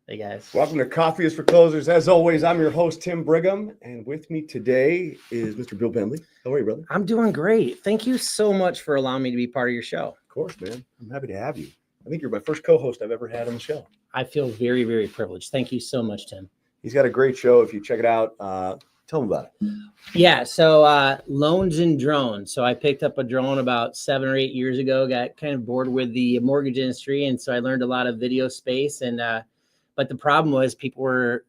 Hey guys. Welcome to Coffee is for Closers. As always, I'm your host, Tim Brigham, and with me today is Mr. Bill Bentley. How are you, brother? I'm doing great. Thank you so much for allowing me to be part of your show. Of course, man. I'm happy to have you. I think you're my first co-host I've ever had on the show. I feel very, very privileged. Thank you so much, Tim. He's got a great show. If you check it out, tell him about it. Yeah, so loans and drones. So I picked up a drone about 7 or 8 years ago, got kind of bored with the mortgage industry. And so I learned a lot of video space. And but the problem was people were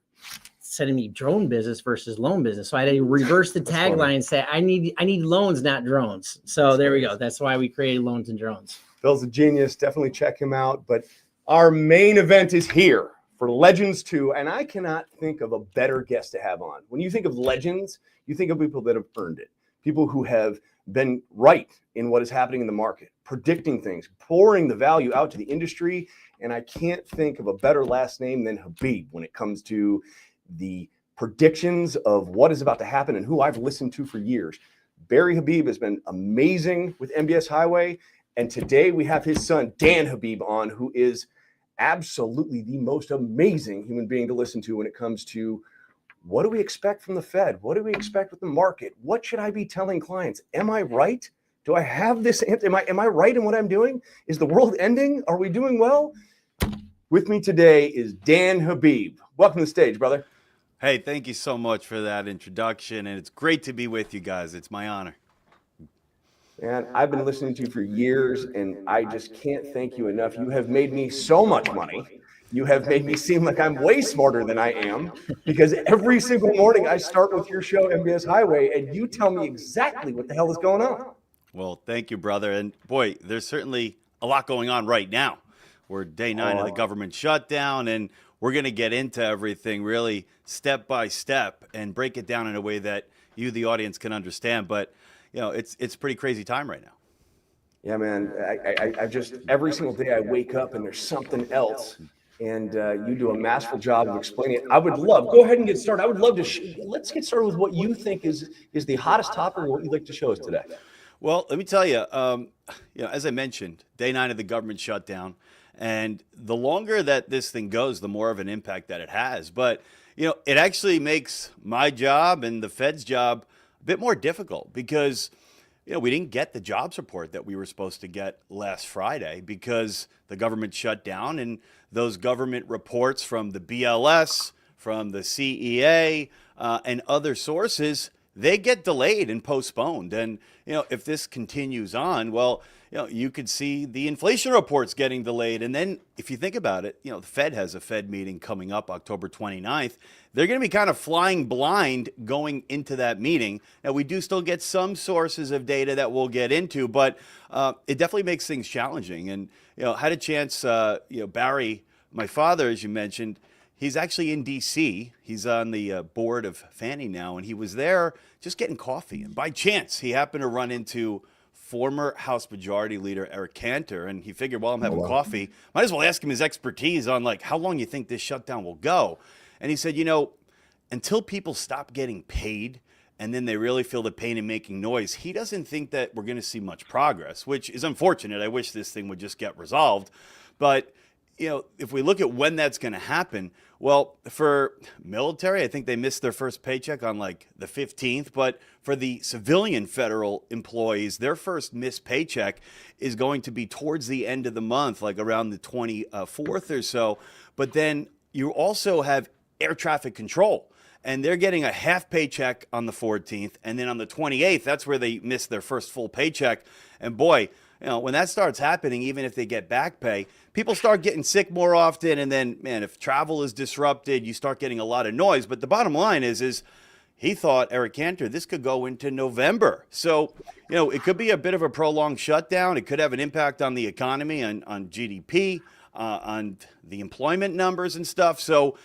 sending me drone business versus loan business. So I had to reverse the tagline and say, I need loans, not drones. So there we go. That's why we created Loans and Drones. Bill's a genius. Definitely check him out. But our main event is here for Legends 2, and I cannot think of a better guest to have on. When you think of legends, you think of people that have earned it, people who have been right in what is happening in the market, predicting things, pouring the value out to the industry. And I can't think of a better last name than Habib when it comes to the predictions of what is about to happen and who I've listened to for years. Barry Habib has been amazing with MBS Highway. And today we have his son, Dan Habib, on, who is absolutely the most amazing human being to listen to when it comes to what do we expect from the Fed? What do we expect with the market? What should I be telling clients? Am I right? Do I have this? Am I right in what I'm doing? Is the world ending? Are we doing well? With me today is Dan Habib. Welcome to the stage, brother. Hey, thank you so much for that introduction, and it's great to be with you guys. It's my honor. Man, I've been listening to you for years, and I just can't thank you enough. You have made me so much money. You have made me seem like I'm way smarter than I am, because every single morning I start with your show, MBS Highway, and you tell me exactly what the hell is going on. Well, thank you, brother. And boy, there's certainly a lot going on right now. We're day 9 of the government shutdown, and we're going to get into everything really step by step and break it down in a way that you, the audience, can understand. But, you know, it's a pretty crazy time right now. Yeah, man. I just, every single day I wake up and there's something else. And you do a masterful job of explaining it. I would love, go ahead and get started. I would love to, let's get started with what you think is the hottest topic and what you'd like to show us today. Well, let me tell you, as I mentioned, day 9 of the government shutdown. And the longer that this thing goes, the more of an impact that it has. But, you know, it actually makes my job and the Fed's job a bit more difficult because, you know, we didn't get the jobs report that we were supposed to get last Friday because the government shut down, and those government reports from the BLS, from the CEA, and other sources, they get delayed and postponed. And, you know, if this continues on, well, you know, you could see the inflation reports getting delayed. And then if you think about it, you know, the Fed has a Fed meeting coming up October 29th. They're going to be kind of flying blind going into that meeting. Now, we do still get some sources of data that we'll get into, but it definitely makes things challenging. And, you know, had a chance, Barry, my father, as you mentioned, he's actually in D.C. He's on the board of Fannie now, and he was there just getting coffee. And by chance, he happened to run into former House Majority Leader Eric Cantor, and he figured, while I'm having coffee, might as well ask him his expertise on, like, how long you think this shutdown will go. And he said, you know, until people stop getting paid and then they really feel the pain in making noise, he doesn't think that we're going to see much progress, which is unfortunate. I wish this thing would just get resolved. But, you know, if we look at when that's going to happen, well, for military, I think they missed their first paycheck on like the 15th. But for the civilian federal employees, their first missed paycheck is going to be towards the end of the month, like around the 24th or so. But then you also have air traffic control, and they're getting a half paycheck on the 14th. And then on the 28th, that's where they miss their first full paycheck. And boy, you know, when that starts happening, even if they get back pay, people start getting sick more often. And then, man, if travel is disrupted, you start getting a lot of noise. But the bottom line is he thought, Eric Cantor, this could go into November. So, you know, it could be a bit of a prolonged shutdown. It could have an impact on the economy, on GDP, on the employment numbers and stuff. So,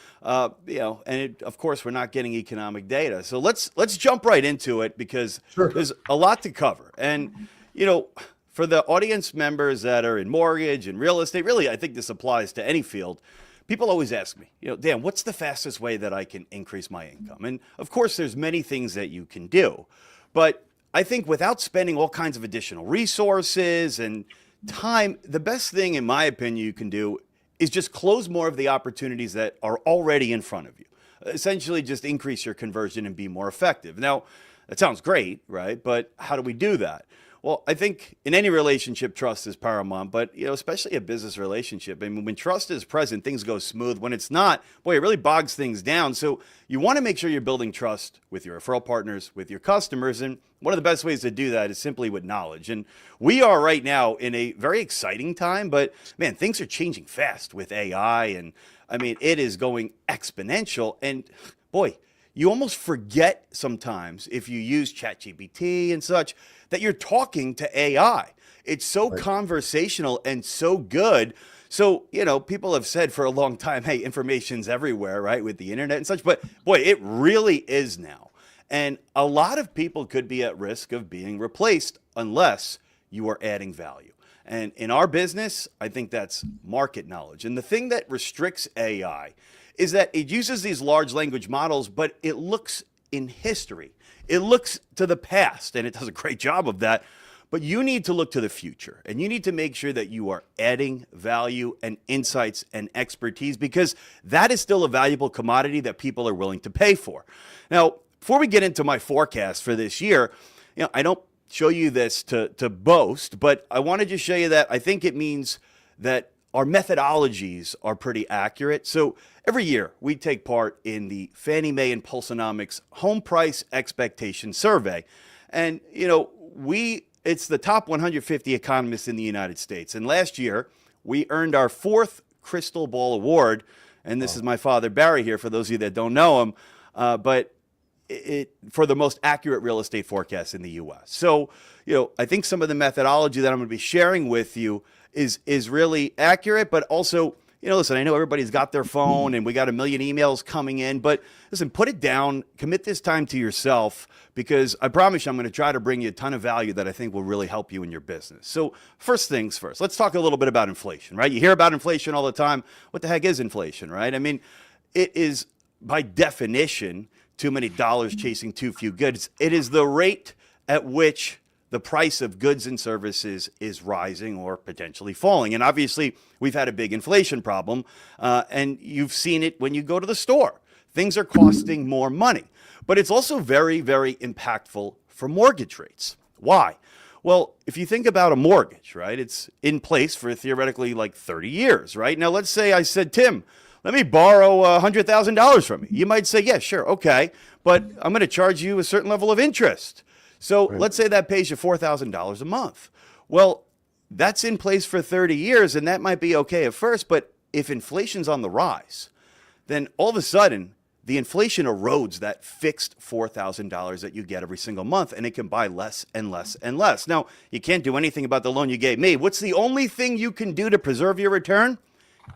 you know, and of course, we're not getting economic data. So let's jump right into it because there's a lot to cover. And, you know, for the audience members that are in mortgage and real estate, really, I think this applies to any field. People always ask me, you know, Dan, what's the fastest way that I can increase my income? And of course, there's many things that you can do. But I think without spending all kinds of additional resources and time, the best thing, in my opinion, you can do is just close more of the opportunities that are already in front of you. Essentially, just increase your conversion and be more effective. Now, that sounds great, right? But how do we do that? Well, I think in any relationship, trust is paramount, but especially a business relationship. I mean, when trust is present, things go smooth. When it's not, boy, it really bogs things down. So you want to make sure you're building trust with your referral partners, with your customers. And one of the best ways to do that is simply with knowledge. And we are right now in a very exciting time, but man, things are changing fast with AI. And I mean, it is going exponential. And boy, you almost forget sometimes if you use ChatGPT and such that you're talking to AI. It's so conversational and so good. So, people have said for a long time, hey, information's everywhere, right, with the internet and such. But boy, it really is now. And a lot of people could be at risk of being replaced unless you are adding value. And in our business, I think that's market knowledge. And the thing that restricts AI is that it uses these large language models, but it looks in history. It looks to the past, and it does a great job of that. But you need to look to the future, and you need to make sure that you are adding value and insights and expertise, because that is still a valuable commodity that people are willing to pay for. Now, before we get into my forecast for this year, I don't show you this to boast, but I want to just show you that I think it means that our methodologies are pretty accurate. So every year we take part in the Fannie Mae and Pulsonomics Home Price Expectation Survey. And, it's the top 150 economists in the United States. And last year we earned our 4th Crystal Ball Award. And this is my father, Barry, here, for those of you that don't know him. But for the most accurate real estate forecast in the U.S. So, I think some of the methodology that I'm going to be sharing with you is really accurate, but also, listen, I know everybody's got their phone and we got a million emails coming in, but listen, put it down, commit this time to yourself, because I promise you I'm going to try to bring you a ton of value that I think will really help you in your business. So first things first, let's talk a little bit about inflation, right? You hear about inflation all the time. What the heck is inflation, right? I mean, it is by definition too many dollars chasing too few goods. It is the rate at which the price of goods and services is rising or potentially falling. And obviously, we've had a big inflation problem, and you've seen it when you go to the store. Things are costing more money. But it's also very, very impactful for mortgage rates. Why? Well, if you think about a mortgage, right, it's in place for theoretically like 30 years, right? Now, let's say I said, Tim, let me borrow $100,000 from you. You might say, yeah, sure, okay, but I'm going to charge you a certain level of interest. So let's say that pays you $4,000 a month. Well, that's in place for 30 years, and that might be okay at first, but if inflation's on the rise, then all of a sudden, the inflation erodes that fixed $4,000 that you get every single month, and it can buy less and less and less. Now, you can't do anything about the loan you gave me. What's the only thing you can do to preserve your return?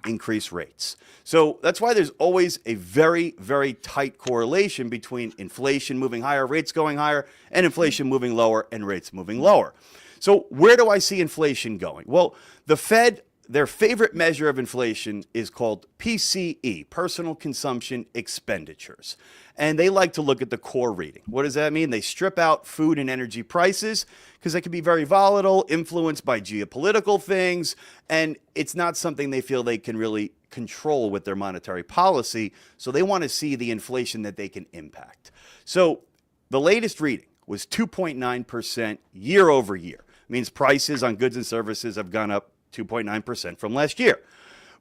Increase rates. So that's why there's always a very, very tight correlation between inflation moving higher, rates going higher, and inflation moving lower and rates moving lower. So where do I see inflation going? Well, the Fed, their favorite measure of inflation is called PCE, personal consumption expenditures. And they like to look at the core reading. What does that mean? They strip out food and energy prices because they can be very volatile, influenced by geopolitical things, and it's not something they feel they can really control with their monetary policy. So they want to see the inflation that they can impact. So the latest reading was 2.9% year over year. It means prices on goods and services have gone up 2.9% from last year.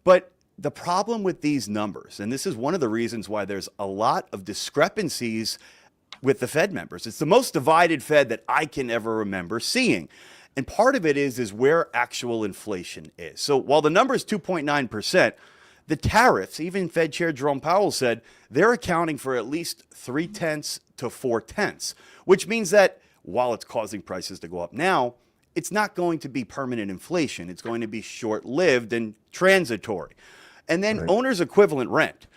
But the problem with these numbers, and this is one of the reasons why there's a lot of discrepancies with the Fed members. It's the most divided Fed that I can ever remember seeing. And part of it is where actual inflation is. So while the number is 2.9%, the tariffs, even Fed Chair Jerome Powell said, they're accounting for at least 0.3 to 0.4, which means that while it's causing prices to go up now, it's not going to be permanent inflation. It's going to be short-lived and transitory. And then owner's equivalent rent.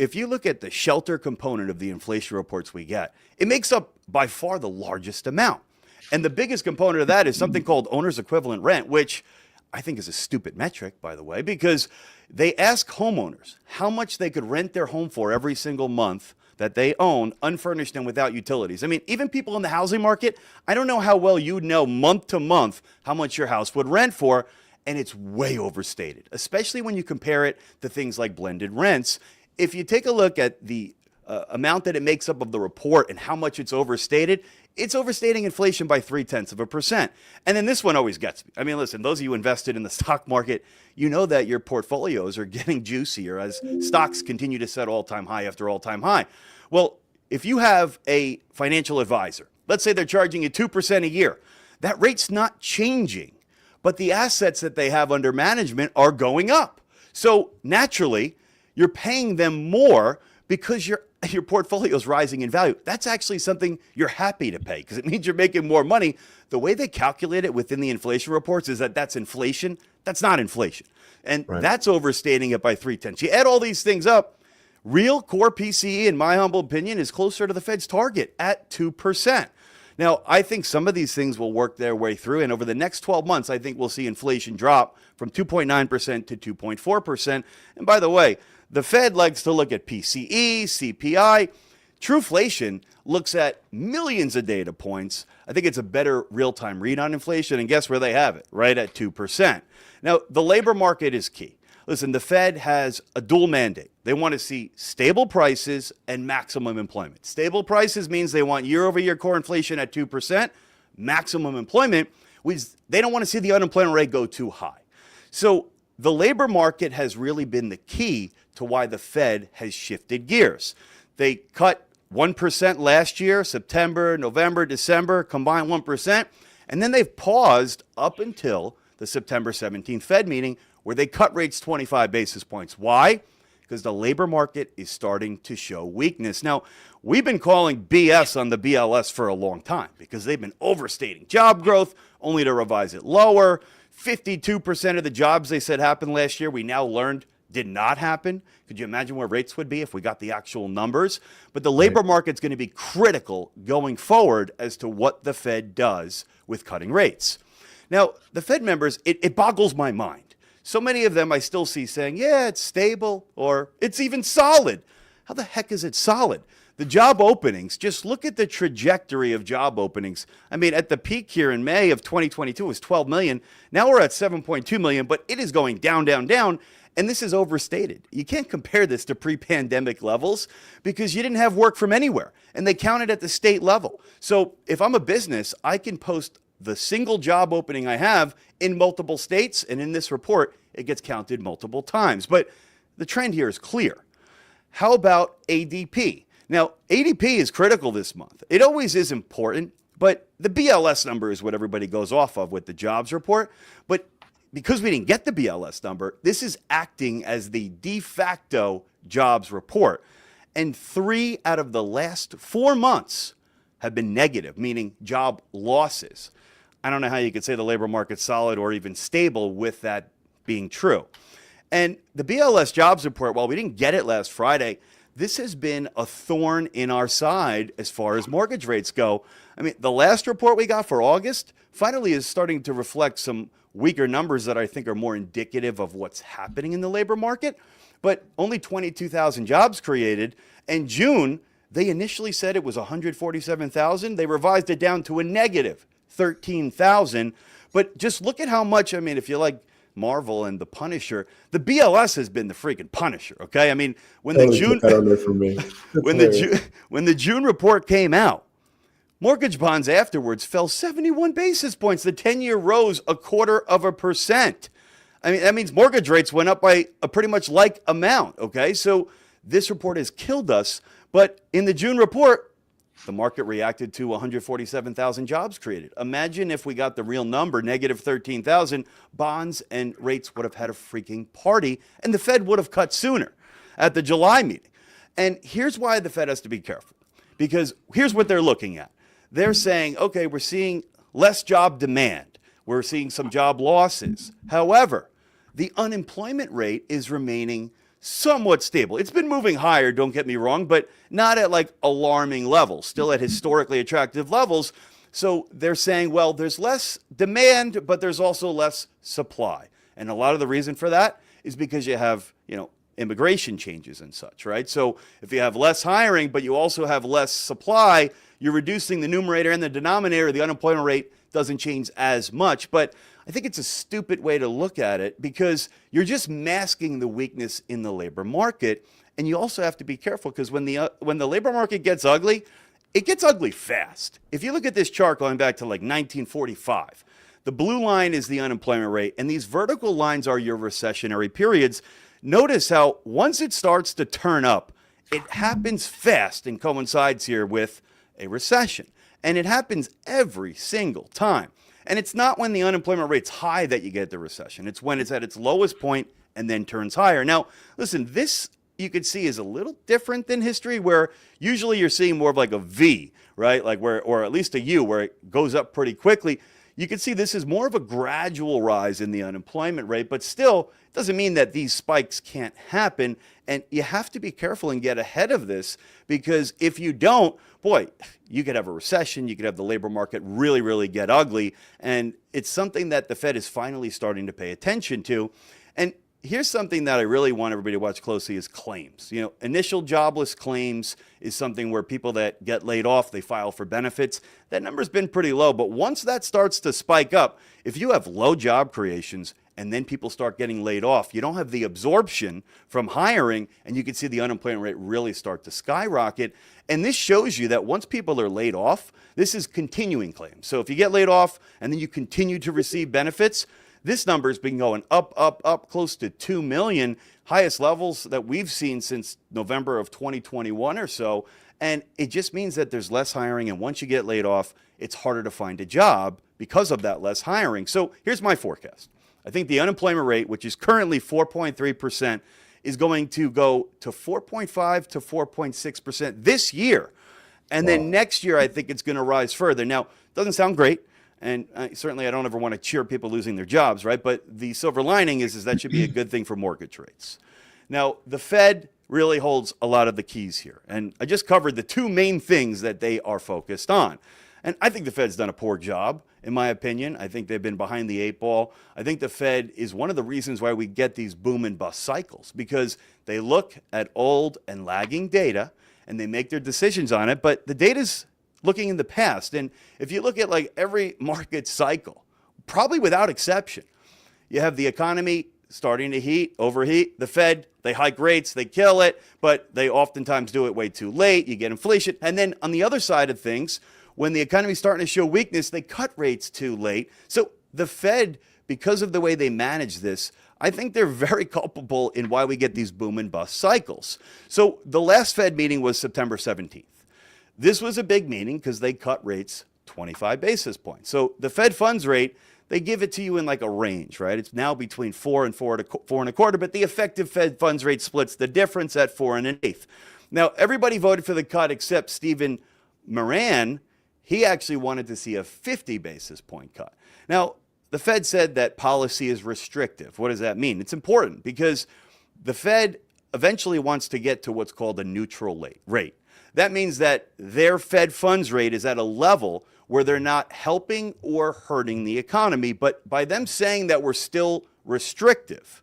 If you look at the shelter component of the inflation reports we get, it makes up by far the largest amount. And the biggest component of that is something called owner's equivalent rent, which I think is a stupid metric, by the way, because they ask homeowners how much they could rent their home for every single month that they own, unfurnished and without utilities. I mean, even people in the housing market, I don't know how well you'd know month to month how much your house would rent for. and it's way overstated, especially when you compare it to things like blended rents. If you take a look at the amount that it makes up of the report and how much it's overstating inflation by 0.3%. And then this one always gets me. I mean, listen, those of you invested in the stock market, you know that your portfolios are getting juicier as stocks continue to set all-time high after all-time high. Well, if you have a financial advisor, let's say they're charging you 2% a year, that rate's not changing, but the assets that they have under management are going up. So naturally, you're paying them more because your portfolio is rising in value. That's actually something you're happy to pay because it means you're making more money. The way they calculate it within the inflation reports is that that's inflation. That's not inflation. And that's overstating it by 0.3. You add all these things up, real core PCE, in my humble opinion, is closer to the Fed's target at 2%. Now, I think some of these things will work their way through, and over the next 12 months, I think we'll see inflation drop from 2.9% to 2.4%. And by the way, the Fed likes to look at PCE, CPI. Trueflation looks at millions of data points. I think it's a better real-time read on inflation, and guess where they have it? Right at 2%. Now, the labor market is key. Listen, the Fed has a dual mandate. They want to see stable prices and maximum employment. Stable prices means they want year-over-year core inflation at 2%. Maximum employment, which they don't want to see the unemployment rate go too high. So the labor market has really been the key to why the Fed has shifted gears. They cut 1% last year, September, November, December, combined 1%. And then they've paused up until the September 17th Fed meeting, where they cut rates 25 basis points. Why? Because the labor market is starting to show weakness. Now, we've been calling BS on the BLS for a long time because they've been overstating job growth, only to revise it lower. 52% of the jobs they said happened last year, we now learned did not happen. Could you imagine where rates would be if we got the actual numbers? But the labor market's going to be critical going forward as to what the Fed does with cutting rates. Now, the Fed members, it boggles my mind. So many of them I still see saying, yeah, it's stable or it's even solid. How the heck is it solid? The job openings, just look at the trajectory of job openings. I mean, at the peak here in May of 2022, it was 12 million. Now we're at 7.2 million, but it is going down, down, down. And this is overstated. You can't compare this to pre-pandemic levels because you didn't have work from anywhere. And they counted at the state level. So if I'm a business, I can post the single job opening I have in multiple states, and in this report, it gets counted multiple times. But the trend here is clear. How about ADP? Now, ADP is critical this month. It always is important, but the BLS number is what everybody goes off of with the jobs report. But because we didn't get the BLS number, this is acting as the de facto jobs report. And 3 out of the last 4 months have been negative, meaning job losses. I don't know how you could say the labor market's solid or even stable with that being true. And the BLS jobs report, while we didn't get it last Friday, this has been a thorn in our side as far as mortgage rates go. I mean, the last report we got for August finally is starting to reflect some weaker numbers that I think are more indicative of what's happening in the labor market, but only 22,000 jobs created. And June, they initially said it was 147,000. They revised it down to a negative 13,000. But just look at how much, I mean, if you like Marvel and the Punisher, the BLS has been the freaking Punisher, okay? I mean, when the June report came out, mortgage bonds afterwards fell 71 basis points. The 10-year rose 0.25%. I mean, that means mortgage rates went up by a pretty much like amount, okay? So this report has killed us. But in the June report, the market reacted to 147,000 jobs created. Imagine if we got the real number, negative 13,000, bonds and rates would have had a freaking party, and the Fed would have cut sooner at the July meeting. And here's why the Fed has to be careful, because here's what they're looking at. They're saying, okay, we're seeing less job demand. We're seeing some job losses. However, the unemployment rate is remaining somewhat stable. It's been moving higher, don't get me wrong, but not at like alarming levels, still at historically attractive levels. So they're saying, well, there's less demand, but there's also less supply. And a lot of the reason for that is because you have, immigration changes and such, right? So if you have less hiring, but you also have less supply, you're reducing the numerator and the denominator. The unemployment rate doesn't change as much. But I think it's a stupid way to look at it because you're just masking the weakness in the labor market. And you also have to be careful because when the labor market gets ugly, it gets ugly fast. If you look at this chart going back to like 1945, the blue line is the unemployment rate, and these vertical lines are your recessionary periods. Notice how once it starts to turn up, it happens fast and coincides here with a recession. And it happens every single time. And it's not when the unemployment rate's high that you get the recession. It's when it's at its lowest point and then turns higher. Now, listen, this you could see is a little different than history, where usually you're seeing more of like a V, right? Like where, or at least a U, where it goes up pretty quickly. You can see this is more of a gradual rise in the unemployment rate, but still it doesn't mean that these spikes can't happen. And you have to be careful and get ahead of this, because if you don't, boy, you could have a recession, you could have the labor market really, really get ugly. And it's something that the Fed is finally starting to pay attention to. And here's something that I really want everybody to watch closely is claims. You know, initial jobless claims is something where people that get laid off, they file for benefits. That number's been pretty low, but once that starts to spike up, if you have low job creations and then people start getting laid off, you don't have the absorption from hiring, and you can see the unemployment rate really start to skyrocket. And this shows you that once people are laid off, this is continuing claims. So if you get laid off and then you continue to receive benefits, this number has been going up, up, up, close to 2 million, highest levels that we've seen since November of 2021 or so. And it just means that there's less hiring. And once you get laid off, it's harder to find a job because of that less hiring. So here's my forecast. I think the unemployment rate, which is currently 4.3%, is going to go to 4.5 to 4.6% this year. And then next year, I think it's going to rise further. Now, it doesn't sound great. And certainly I don't ever want to cheer people losing their jobs, right? But the silver lining is that should be a good thing for mortgage rates. Now, the Fed really holds a lot of the keys here. And I just covered the two main things that they are focused on. And I think the Fed's done a poor job, in my opinion. I think they've been behind the eight ball. I think the Fed is one of the reasons why we get these boom and bust cycles, because they look at old and lagging data and they make their decisions on it. But the data's looking in the past. And if you look at like every market cycle, probably without exception, you have the economy starting to overheat. The Fed, they hike rates, they kill it, but they oftentimes do it way too late. You get inflation. And then on the other side of things, when the economy is starting to show weakness, they cut rates too late. So the Fed, because of the way they manage this, I think they're very culpable in why we get these boom and bust cycles. So the last Fed meeting was September 17th. This was a big meeting because they cut rates 25 basis points. So the Fed funds rate, they give it to you in like a range, right? It's now between 4 and 4.25, but the effective Fed funds rate splits the difference at 4 1/8. Now, everybody voted for the cut except Stephen Moran. He actually wanted to see a 50 basis point cut. Now, the Fed said that policy is restrictive. What does that mean? It's important because the Fed eventually wants to get to what's called a neutral rate. That means that their Fed funds rate is at a level where they're not helping or hurting the economy. But by them saying that we're still restrictive,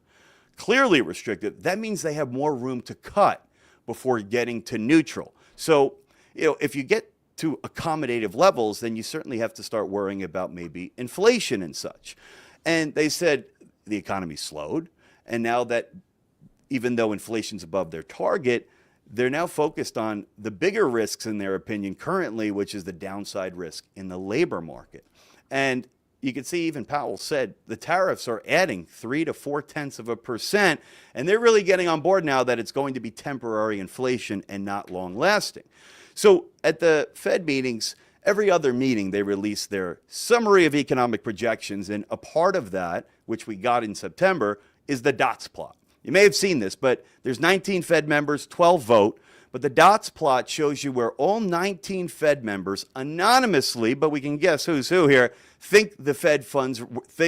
clearly restrictive, that means they have more room to cut before getting to neutral. So, if you get to accommodative levels, then you certainly have to start worrying about maybe inflation and such. And they said the economy slowed. And now that even though inflation's above their target, they're now focused on the bigger risks, in their opinion, currently, which is the downside risk in the labor market. And you can see even Powell said the tariffs are adding 3 to 4/10%, and they're really getting on board now that it's going to be temporary inflation and not long lasting. So at the Fed meetings, every other meeting, they release their summary of economic projections, and a part of that, which we got in September, is the dots plot. You may have seen this, but there's 19 Fed members, 12 vote. But the dots plot shows you where all 19 Fed members anonymously, but we can guess who's who here, think the Fed funds,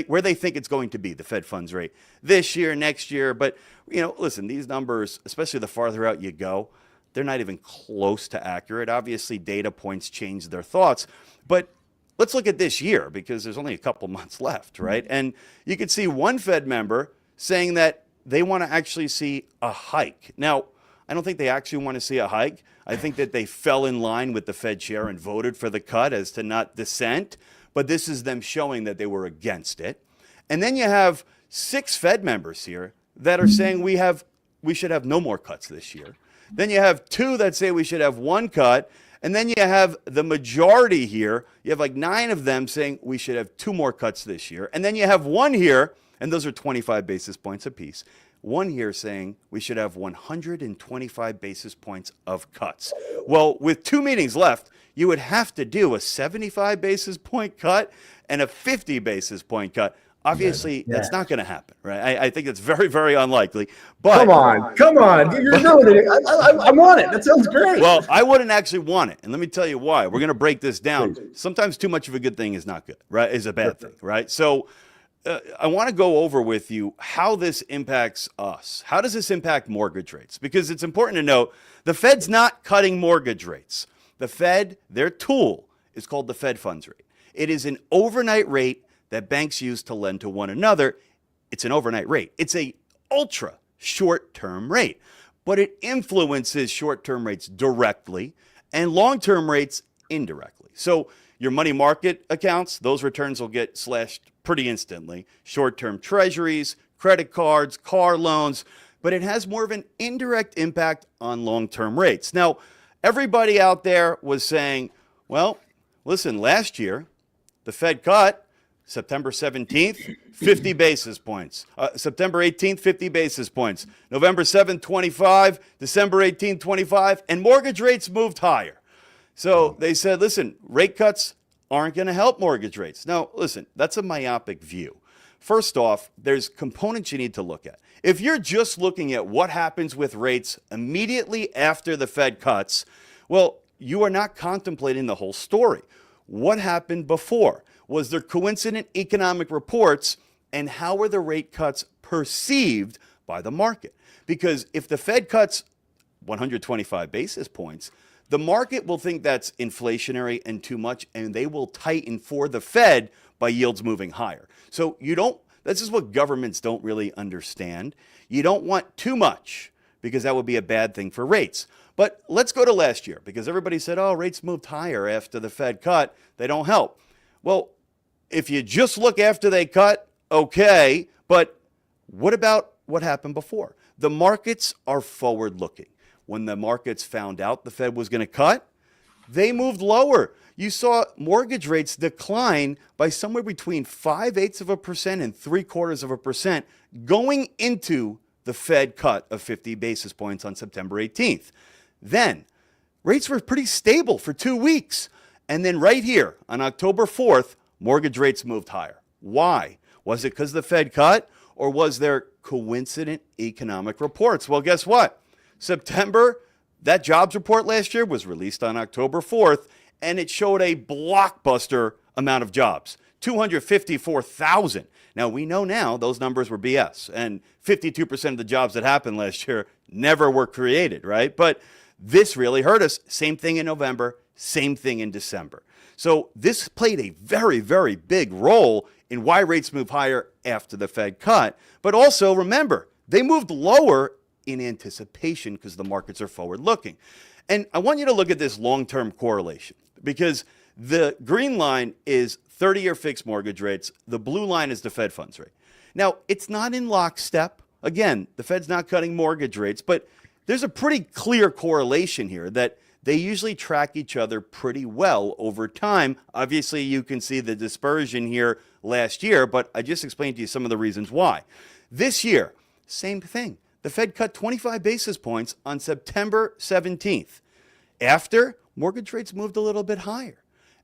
where they think it's going to be, the Fed funds rate this year, next year. But, listen, these numbers, especially the farther out you go, they're not even close to accurate. Obviously, data points change their thoughts. But let's look at this year, because there's only a couple months left, right? And you could see one Fed member saying that they want to actually see a hike. Now, I don't think they actually want to see a hike. I think that they fell in line with the Fed chair and voted for the cut as to not dissent. But this is them showing that they were against it. And then you have 6 Fed members here that are saying we should have no more cuts this year. Then you have 2 that say we should have 1 cut. And then you have the majority here. You have like 9 of them saying we should have 2 more cuts this year. And then you have 1 here, and those are 25 basis points apiece. 1 here saying we should have 125 basis points of cuts. Well, with 2 meetings left, you would have to do a 75 basis point cut and a 50 basis point cut. Obviously, that's not going to happen, right? I think it's very, very unlikely. But come on. You're doing it. I want it. That sounds great. Well, I wouldn't actually want it. And let me tell you why. We're going to break this down. Sometimes too much of a good thing is not good, right? Is a bad thing, right? So I want to go over with you how this impacts us. How does this impact mortgage rates? Because it's important to note the Fed's not cutting mortgage rates. The Fed, their tool is called the Fed funds rate. It is an overnight rate that banks use to lend to one another. It's an overnight rate. It's a ultra short-term rate, but it influences short-term rates directly and long-term rates indirectly. So your money market accounts, those returns will get slashed pretty instantly. Short-term treasuries, credit cards, car loans, but it has more of an indirect impact on long-term rates. Now, everybody out there was saying, well, listen, last year, the Fed cut September 17th, 50 basis points. September 18th, 50 basis points. November 7th, 25. December 18th, 25. And mortgage rates moved higher. So they said, listen, rate cuts aren't going to help mortgage rates. Now, listen, that's a myopic view. First off, there's components you need to look at. If you're just looking at what happens with rates immediately after the Fed cuts, well, you are not contemplating the whole story. What happened before? Was there coincident economic reports, and how were the rate cuts perceived by the market? Because if the Fed cuts 125 basis points, the market will think that's inflationary and too much, and they will tighten for the Fed by yields moving higher. So this is what governments don't really understand. You don't want too much because that would be a bad thing for rates. But let's go to last year, because everybody said, oh, rates moved higher after the Fed cut. They don't help. Well, if you just look after they cut, okay, but what about what happened before? The markets are forward-looking. When the markets found out the Fed was going to cut, they moved lower. You saw mortgage rates decline by somewhere between 0.5% and 0.75% going into the Fed cut of 50 basis points on September 18th. Then rates were pretty stable for 2 weeks. And then right here on October 4th, mortgage rates moved higher. Why? Was it because the Fed cut, or was there coincident economic reports? Well, guess what? September, that jobs report last year was released on October 4th, and it showed a blockbuster amount of jobs, 254,000. Now, we know now those numbers were BS, and 52% of the jobs that happened last year never were created, right? But this really hurt us. Same thing in November, same thing in December. So this played a very, very big role in why rates move higher after the Fed cut. But also, remember, they moved lower in anticipation because the markets are forward-looking. And I want you to look at this long-term correlation, because the green line is 30-year fixed mortgage rates. The blue line is the Fed funds rate. Now, it's not in lockstep. Again, the Fed's not cutting mortgage rates, but there's a pretty clear correlation here that they usually track each other pretty well over time. Obviously, you can see the dispersion here last year, but I just explained to you some of the reasons why. This year, same thing. The Fed cut 25 basis points on September 17th. After, mortgage rates moved a little bit higher.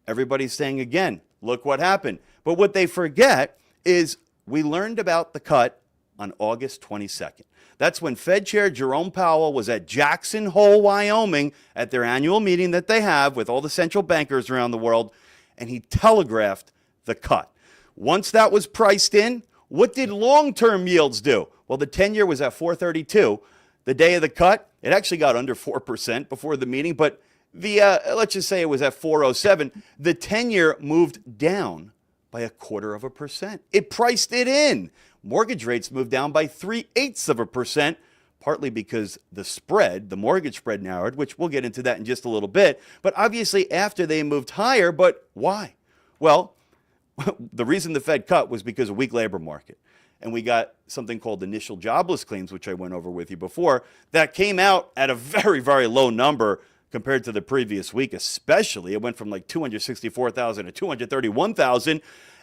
Everybody's saying, again, look what happened. But what they forget is we learned about the cut on August 22nd. That's when Fed Chair Jerome Powell was at Jackson Hole, Wyoming, at their annual meeting that they have with all the central bankers around the world, and he telegraphed the cut. Once that was priced in, what did long-term yields do? Well, the 10-year was at 4.32. The day of the cut, it actually got under 4% before the meeting, but let's just say it was at 4.07. The 10-year moved down by 0.25%. It priced it in. Mortgage rates moved down by 0.3%, partly because the spread, the mortgage spread narrowed, which we'll get into that in just a little bit. But obviously after they moved higher, but why? Well, the reason the Fed cut was because of weak labor market. And we got something called initial jobless claims, which I went over with you before, that came out at a very, very low number compared to the previous week, especially. It went from like 264,000 to 231,000.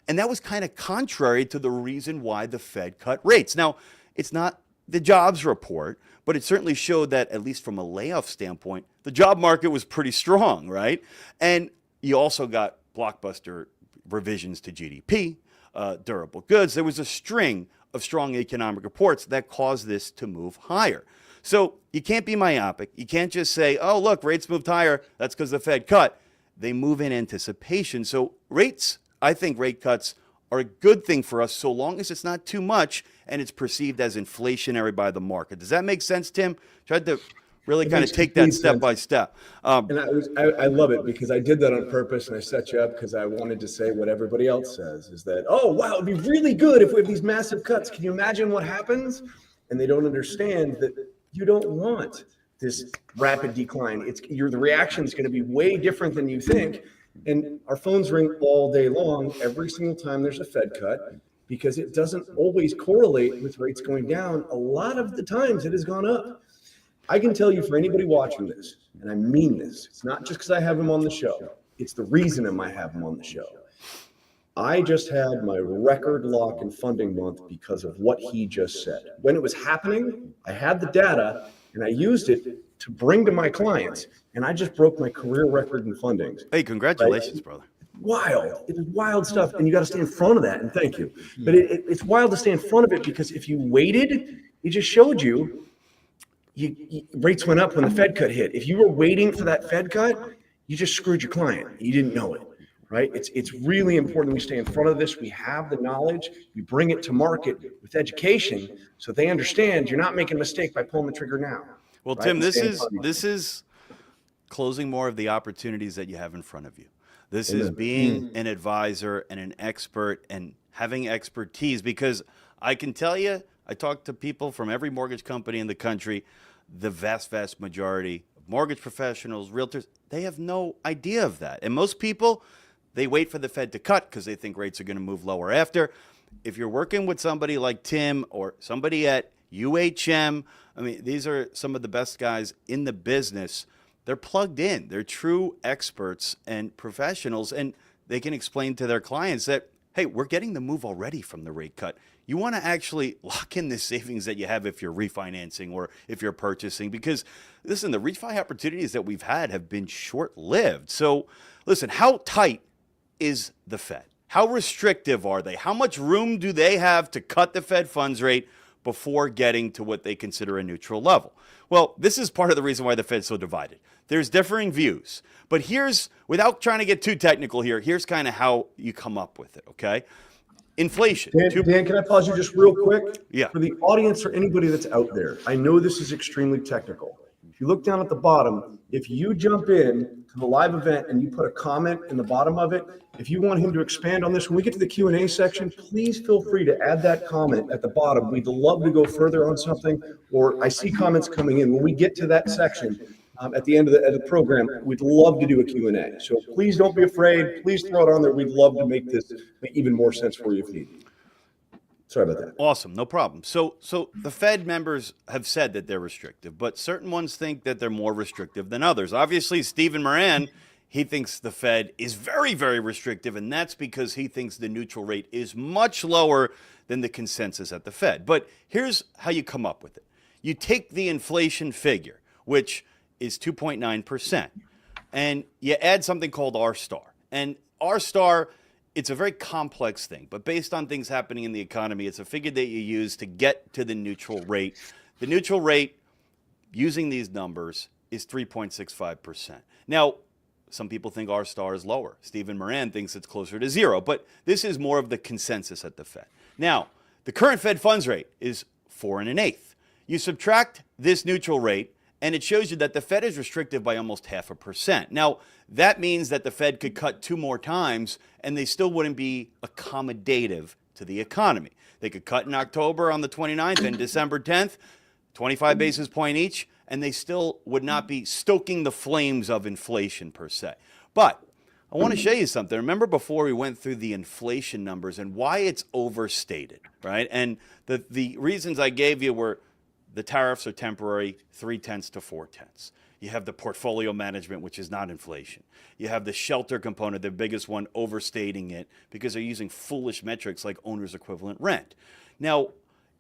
And that was kind of contrary to the reason why the Fed cut rates. Now, it's not the jobs report, but it certainly showed that, at least from a layoff standpoint, the job market was pretty strong, right? And you also got blockbuster revisions to GDP, durable goods. There was a string of strong economic reports that caused this to move higher. So you can't be myopic. You can't just say, oh, look, rates moved higher. That's because the Fed cut. They move in anticipation. So rates, I think rate cuts are a good thing for us so long as it's not too much and it's perceived as inflationary by the market. Does that make sense, Tim? Tried to really kind of take that step by step. And I love it because I did that on purpose, and I set you up because I wanted to say what everybody else says is that, oh, wow, it'd be really good if we have these massive cuts. Can you imagine what happens? And they don't understand that you don't want this rapid decline. The reaction is going to be way different than you think. And our phones ring all day long, every single time there's a Fed cut, because it doesn't always correlate with rates going down. A lot of the times it has gone up. I can tell you, for anybody watching this, and I mean this, it's not just because I have him on the show. It's the reason I have him on the show. I just had my record lock and funding month because of what he just said. When it was happening, I had the data and I used it to bring to my clients, and I just broke my career record in fundings. Hey, congratulations, brother. Wild. It is wild stuff, and you got to stay in front of that, and thank you. But it's wild to stay in front of it, because if you waited, it just showed you rates went up when the Fed cut hit. If you were waiting for that Fed cut, you just screwed your client. You didn't know it, right? It's really important we stay in front of this. We have the knowledge. We bring it to market with education so they understand you're not making a mistake by pulling the trigger now. Well, right? Tim, this is closing more of the opportunities that you have in front of you. This is being an advisor and an expert and having expertise, because I can tell you, I talk to people from every mortgage company in the country. The vast, vast majority of mortgage professionals, realtors, they have no idea of that. And most people, they wait for the Fed to cut because they think rates are going to move lower after. If you're working with somebody like Tim or somebody at UHM, I mean, these are some of the best guys in the business. They're plugged in. They're true experts and professionals, and they can explain to their clients that, hey, we're getting the move already from the rate cut. You want to actually lock in the savings that you have if you're refinancing or if you're purchasing, because, listen, the refi opportunities that we've had have been short-lived. So, listen, how tight is the Fed? How restrictive are they? How much room do they have to cut the Fed funds rate before getting to what they consider a neutral level? Well, this is part of the reason why the Fed's so divided. There's differing views. But here's, without trying to get too technical here, here's kind of how you come up with it, okay? Inflation. Dan, can I pause you just real quick? Yeah. For the audience or anybody that's out there, I know this is extremely technical. If you look down at the bottom, if you jump in to the live event and you put a comment in the bottom of it, if you want him to expand on this, when we get to the Q&A section, please feel free to add that comment at the bottom. We'd love to go further on something, or I see comments coming in. When we get to that section, at the end of the program, we'd love to do a Q&A. So please don't be afraid. Please throw it on there. We'd love to make this make even more sense for you if needed. Sorry about that. Awesome, no problem. So the Fed members have said that they're restrictive, but certain ones think that they're more restrictive than others. Obviously, Stephen Moran, he thinks the Fed is very, very restrictive, and that's because he thinks the neutral rate is much lower than the consensus at the Fed. But here's how you come up with it. You take the inflation figure, which is 2.9%, and you add something called R star. And R star, it's a very complex thing, but based on things happening in the economy, it's a figure that you use to get to the neutral rate. The neutral rate, using these numbers, is 3.65%. Now, some people think R star is lower. Stephen Moran thinks it's closer to 0, but this is more of the consensus at the Fed. Now, the current Fed funds rate is 4 1/8. You subtract this neutral rate, and it shows you that the Fed is restrictive by almost 0.5%. Now, that means that the Fed could cut 2 more times, and they still wouldn't be accommodative to the economy. They could cut in October on the 29th and December 10th, 25 basis point each, and they still would not be stoking the flames of inflation per se. But I want to show you something. Remember before we went through the inflation numbers and why it's overstated, right? And the reasons I gave you were the tariffs are temporary, 3/10 to 4/10. You have the portfolio management, which is not inflation. You have the shelter component, the biggest one, overstating it because they're using foolish metrics like owner's equivalent rent. Now,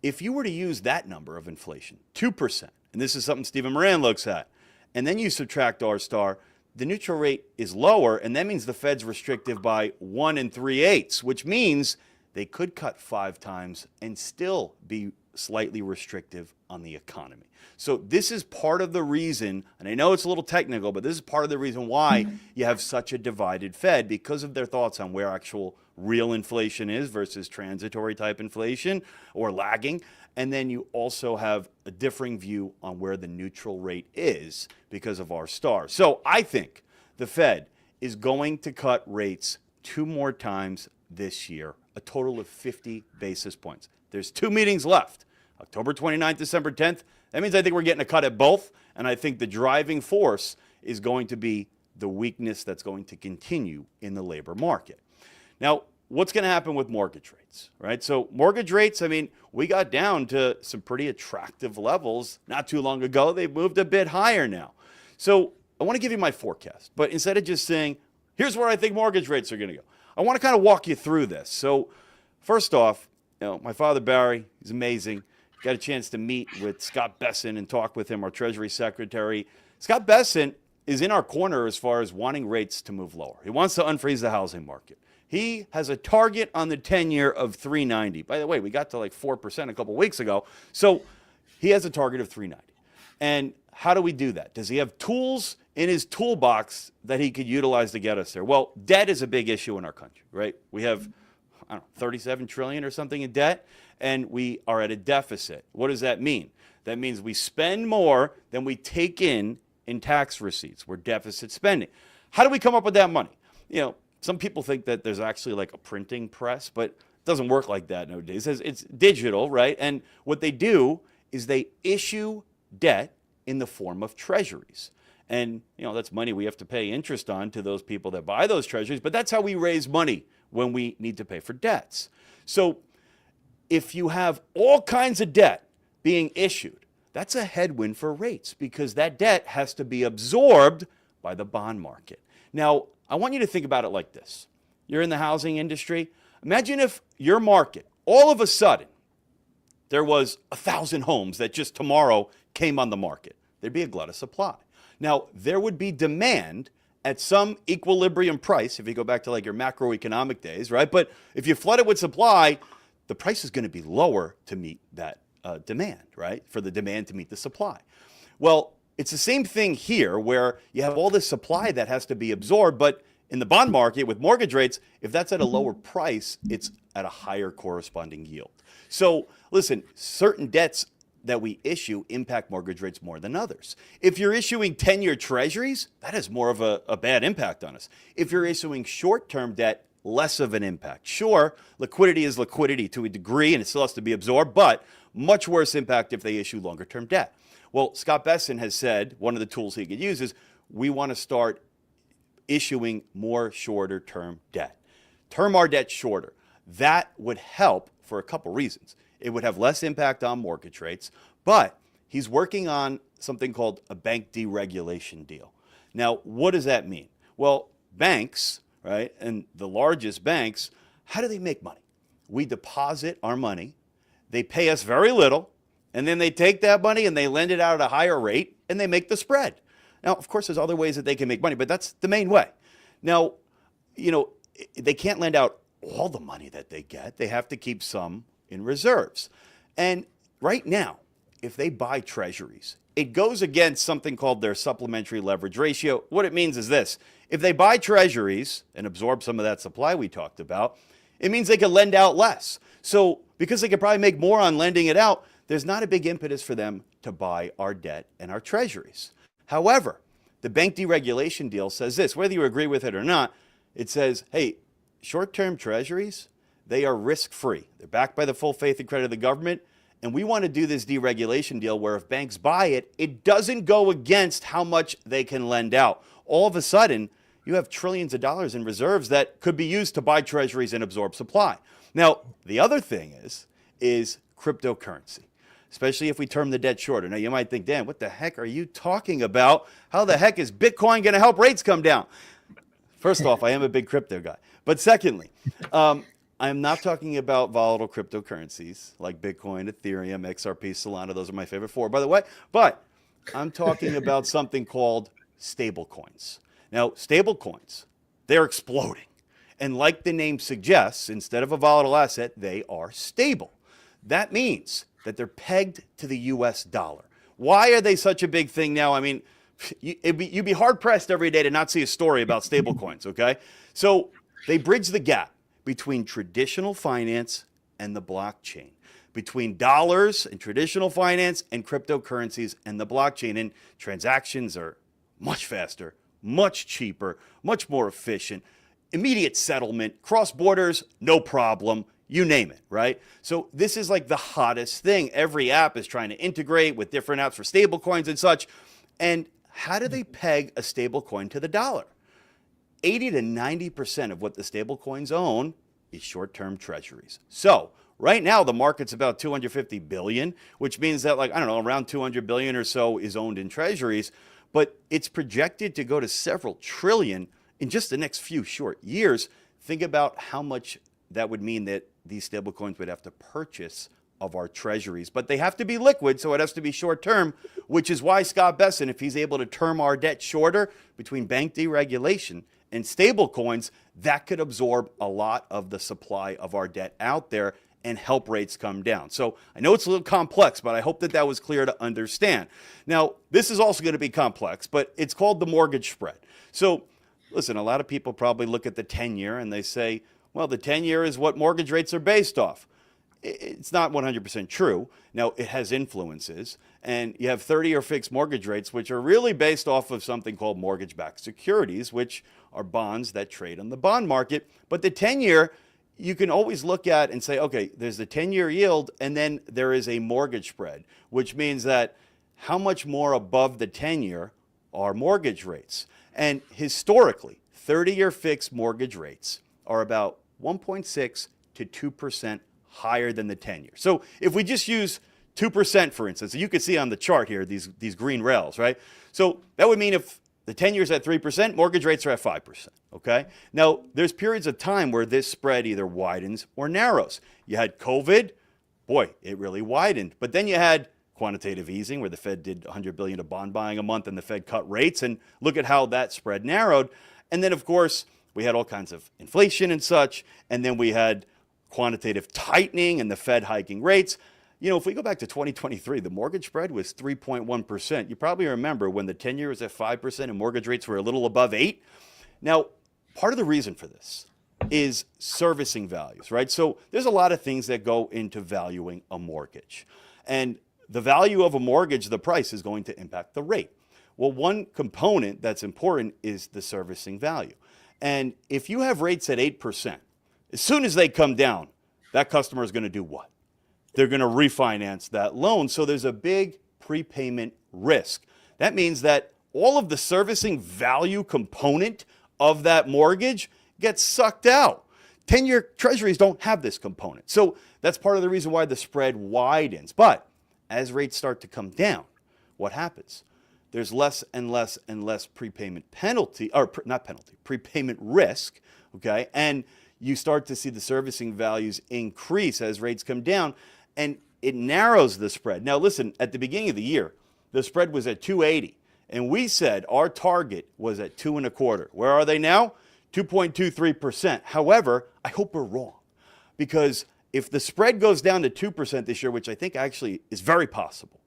if you were to use that number of inflation, 2%, and this is something Stephen Moran looks at, and then you subtract R star, the neutral rate is lower, and that means the Fed's restrictive by 1 3/8, which means they could cut 5 times and still be slightly restrictive on the economy. So this is part of the reason, and I know it's a little technical, but this is part of the reason why you have such a divided Fed, because of their thoughts on where actual real inflation is versus transitory type inflation or lagging. And then you also have a differing view on where the neutral rate is because of R star. So I think the Fed is going to cut rates 2 more times this year, a total of 50 basis points. There's 2 meetings left, October 29th, December 10th. That means I think we're getting a cut at both, and I think the driving force is going to be the weakness that's going to continue in the labor market. Now, what's going to happen with mortgage rates, right? So mortgage rates, I mean, we got down to some pretty attractive levels not too long ago. They've moved a bit higher now. So I want to give you my forecast, but instead of just saying, here's where I think mortgage rates are going to go, I want to kind of walk you through this. So first off, my father, Barry, he's amazing. Got a chance to meet with Scott Bessent and talk with him, our Treasury Secretary. Scott Bessent is in our corner as far as wanting rates to move lower. He wants to unfreeze the housing market. He has a target on the 10-year of 3.90. By the way, we got to like 4% a couple weeks ago. So he has a target of 3.90. And how do we do that? Does he have tools in his toolbox that he could utilize to get us there? Well, debt is a big issue in our country, right? We have, I don't know, 37 trillion or something in debt, and we are at a deficit. What does that mean? That means we spend more than we take in tax receipts. We're deficit spending. How do we come up with that money? Some people think that there's actually like a printing press, but it doesn't work like that nowadays. It's digital, right? And what they do is they issue debt in the form of treasuries. And, that's money we have to pay interest on to those people that buy those treasuries, but that's how we raise money when we need to pay for debts. So if you have all kinds of debt being issued, that's a headwind for rates because that debt has to be absorbed by the bond market. Now, I want you to think about it like this. You're in the housing industry. Imagine if your market, all of a sudden, there was 1,000 homes that just tomorrow came on the market. There'd be a glut of supply. Now, there would be demand at some equilibrium price, if you go back to like your macroeconomic days, right? But if you flood it with supply, the price is going to be lower to meet that demand, right? For the demand to meet the supply. Well, it's the same thing here where you have all this supply that has to be absorbed, but in the bond market with mortgage rates, if that's at a lower price, it's at a higher corresponding yield. So listen, certain debts that we issue impact mortgage rates more than others. If you're issuing 10-year treasuries, that has more of a bad impact on us. If you're issuing short-term debt, less of an impact. Sure, liquidity is liquidity to a degree, and it still has to be absorbed, but much worse impact if they issue longer-term debt. Well, Scott Bessent has said one of the tools he could use is we want to start issuing more shorter-term debt. Term our debt shorter. That would help for a couple reasons. It would have less impact on mortgage rates, but he's working on something called a bank deregulation deal. Now, what does that mean? Well, banks, right, and the largest banks, how do they make money? We deposit our money, they pay us very little, and then they take that money and they lend it out at a higher rate, and they make the spread. Now, of course, there's other ways that they can make money, but that's the main way. Now, they can't lend out all the money that they get. They have to keep some in reserves. And right now, if they buy treasuries, it goes against something called their supplementary leverage ratio. What it means is this. If they buy treasuries and absorb some of that supply we talked about, it means they can lend out less. So because they could probably make more on lending it out, there's not a big impetus for them to buy our debt and our treasuries. However, the bank deregulation deal says this, whether you agree with it or not, it says, hey, short-term treasuries, they are risk-free. They're backed by the full faith and credit of the government. And we want to do this deregulation deal where if banks buy it, it doesn't go against how much they can lend out. All of a sudden, you have trillions of dollars in reserves that could be used to buy treasuries and absorb supply. Now, the other thing is cryptocurrency, especially if we term the debt shorter. Now, you might think, Dan, what the heck are you talking about? How the heck is Bitcoin going to help rates come down? First off, I am a big crypto guy. But secondly, I'm not talking about volatile cryptocurrencies like Bitcoin, Ethereum, XRP, Solana. Those are my favorite four, by the way. But I'm talking about something called stable coins. Now, stable coins, they're exploding. And like the name suggests, instead of a volatile asset, they are stable. That means that they're pegged to the US dollar. Why are they such a big thing now? I mean, you'd be hard-pressed every day to not see a story about stable coins, okay? So they bridge the gap between traditional finance and the blockchain, between dollars and traditional finance and cryptocurrencies and the blockchain. And transactions are much faster, much cheaper, much more efficient, immediate settlement, cross borders, no problem, you name it, right? So this is like the hottest thing. Every app is trying to integrate with different apps for stable coins and such. And how do they peg a stable coin to the dollar? 80 to 90% of what the stable coins own is short-term treasuries. So right now the market's about 250 billion, which means that like, I don't know, around 200 billion or so is owned in treasuries, but it's projected to go to several trillion in just the next few short years. Think about how much that would mean that these stable coins would have to purchase of our treasuries, but they have to be liquid, so it has to be short term, which is why Scott Besson, if he's able to term our debt shorter between bank deregulation and stable coins, that could absorb a lot of the supply of our debt out there and help rates come down. So I know it's a little complex, but I hope that that was clear to understand. Now, this is also going to be complex, but it's called the mortgage spread. So listen, a lot of people probably look at the 10-year and they say, well, the 10-year is what mortgage rates are based off. It's not 100% true. Now, it has influences, and you have 30-year fixed mortgage rates, which are really based off of something called mortgage-backed securities, which are bonds that trade on the bond market. But the 10-year, you can always look at and say, okay, there's the 10-year yield, and then there is a mortgage spread, which means that how much more above the 10-year are mortgage rates. And historically, 30-year fixed mortgage rates are about 1.6 to 2% higher than the 10-year. So if we just use 2%, for instance, you can see on the chart here, these green rails, right? So that would mean if the 10 years at 3%, mortgage rates are at 5%, okay? Now, there's periods of time where this spread either widens or narrows. You had COVID, boy, it really widened. But then you had quantitative easing, where the Fed did $100 billion of bond buying a month and the Fed cut rates, and look at how that spread narrowed. And then, of course, we had all kinds of inflation and such, and then we had quantitative tightening and the Fed hiking rates. You know, if we go back to 2023, the mortgage spread was 3.1%. You probably remember when the 10-year was at 5% and mortgage rates were a little above 8%. Now, part of the reason for this is servicing values, right? So there's a lot of things that go into valuing a mortgage. And the value of a mortgage, the price, is going to impact the rate. Well, one component that's important is the servicing value. And if you have rates at 8%, as soon as they come down, that customer is going to do what? They're going to refinance that loan. So there's a big prepayment risk. That means that all of the servicing value component of that mortgage gets sucked out. 10-year treasuries don't have this component. So that's part of the reason why the spread widens. But as rates start to come down, what happens? There's less and less and less prepayment penalty, or not penalty, prepayment risk, okay? And you start to see the servicing values increase as rates come down, and it narrows the spread. Now, listen, at the beginning of the year, the spread was at 280, and we said our target was at 2.25. Where are they now? 2.23%. However, I hope we're wrong, because if the spread goes down to 2% this year, which I think actually is very possible,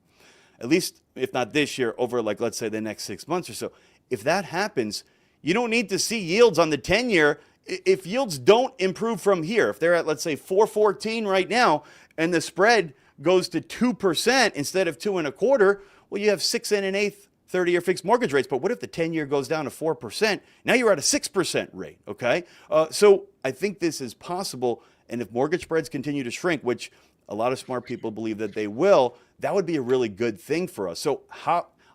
at least if not this year, over like, let's say the next 6 months or so, if that happens, you don't need to see yields on the 10-year. If yields don't improve from here, if they're at, let's say, 4.14 right now, and the spread goes to 2% instead of 2.25, well, you have 6 1/8 30-year fixed mortgage rates. But what if the 10-year goes down to 4%? Now you're at a 6% rate, okay? So I think this is possible, and if mortgage spreads continue to shrink, which a lot of smart people believe that they will, that would be a really good thing for us. So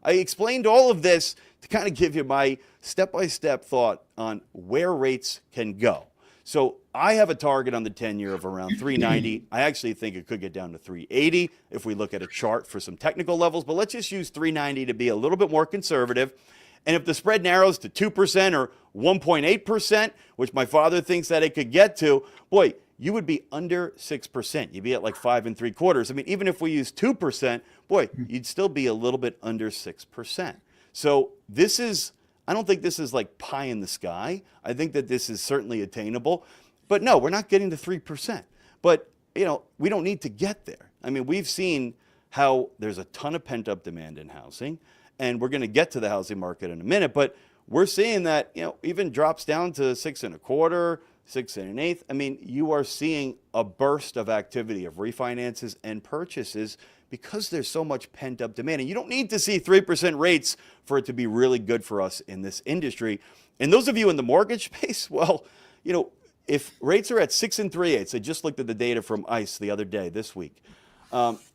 I explained all of this to kind of give you my step-by-step thought on where rates can go. So I have a target on the 10-year of around 390. I actually think it could get down to 380 if we look at a chart for some technical levels, but let's just use 390 to be a little bit more conservative. And if the spread narrows to 2% or 1.8%, which my father thinks that it could get to, boy, you would be under 6%. You'd be at like 5 3/4. I mean, even if we use 2%, boy, you'd still be a little bit under 6%. So this is, I don't think this is like pie in the sky. I think that this is certainly attainable. But no, we're not getting to 3%. But, you know, we don't need to get there. I mean, we've seen how there's a ton of pent-up demand in housing, and we're going to get to the housing market in a minute, but we're seeing that, you know, even drops down to 6 1/4, 6 1/8. I mean, you are seeing a burst of activity of refinances and purchases because there's so much pent-up demand. And you don't need to see 3% rates for it to be really good for us in this industry. And those of you in the mortgage space, well, you know, if rates are at 6 3/8, I just looked at the data from ICE the other day, this week.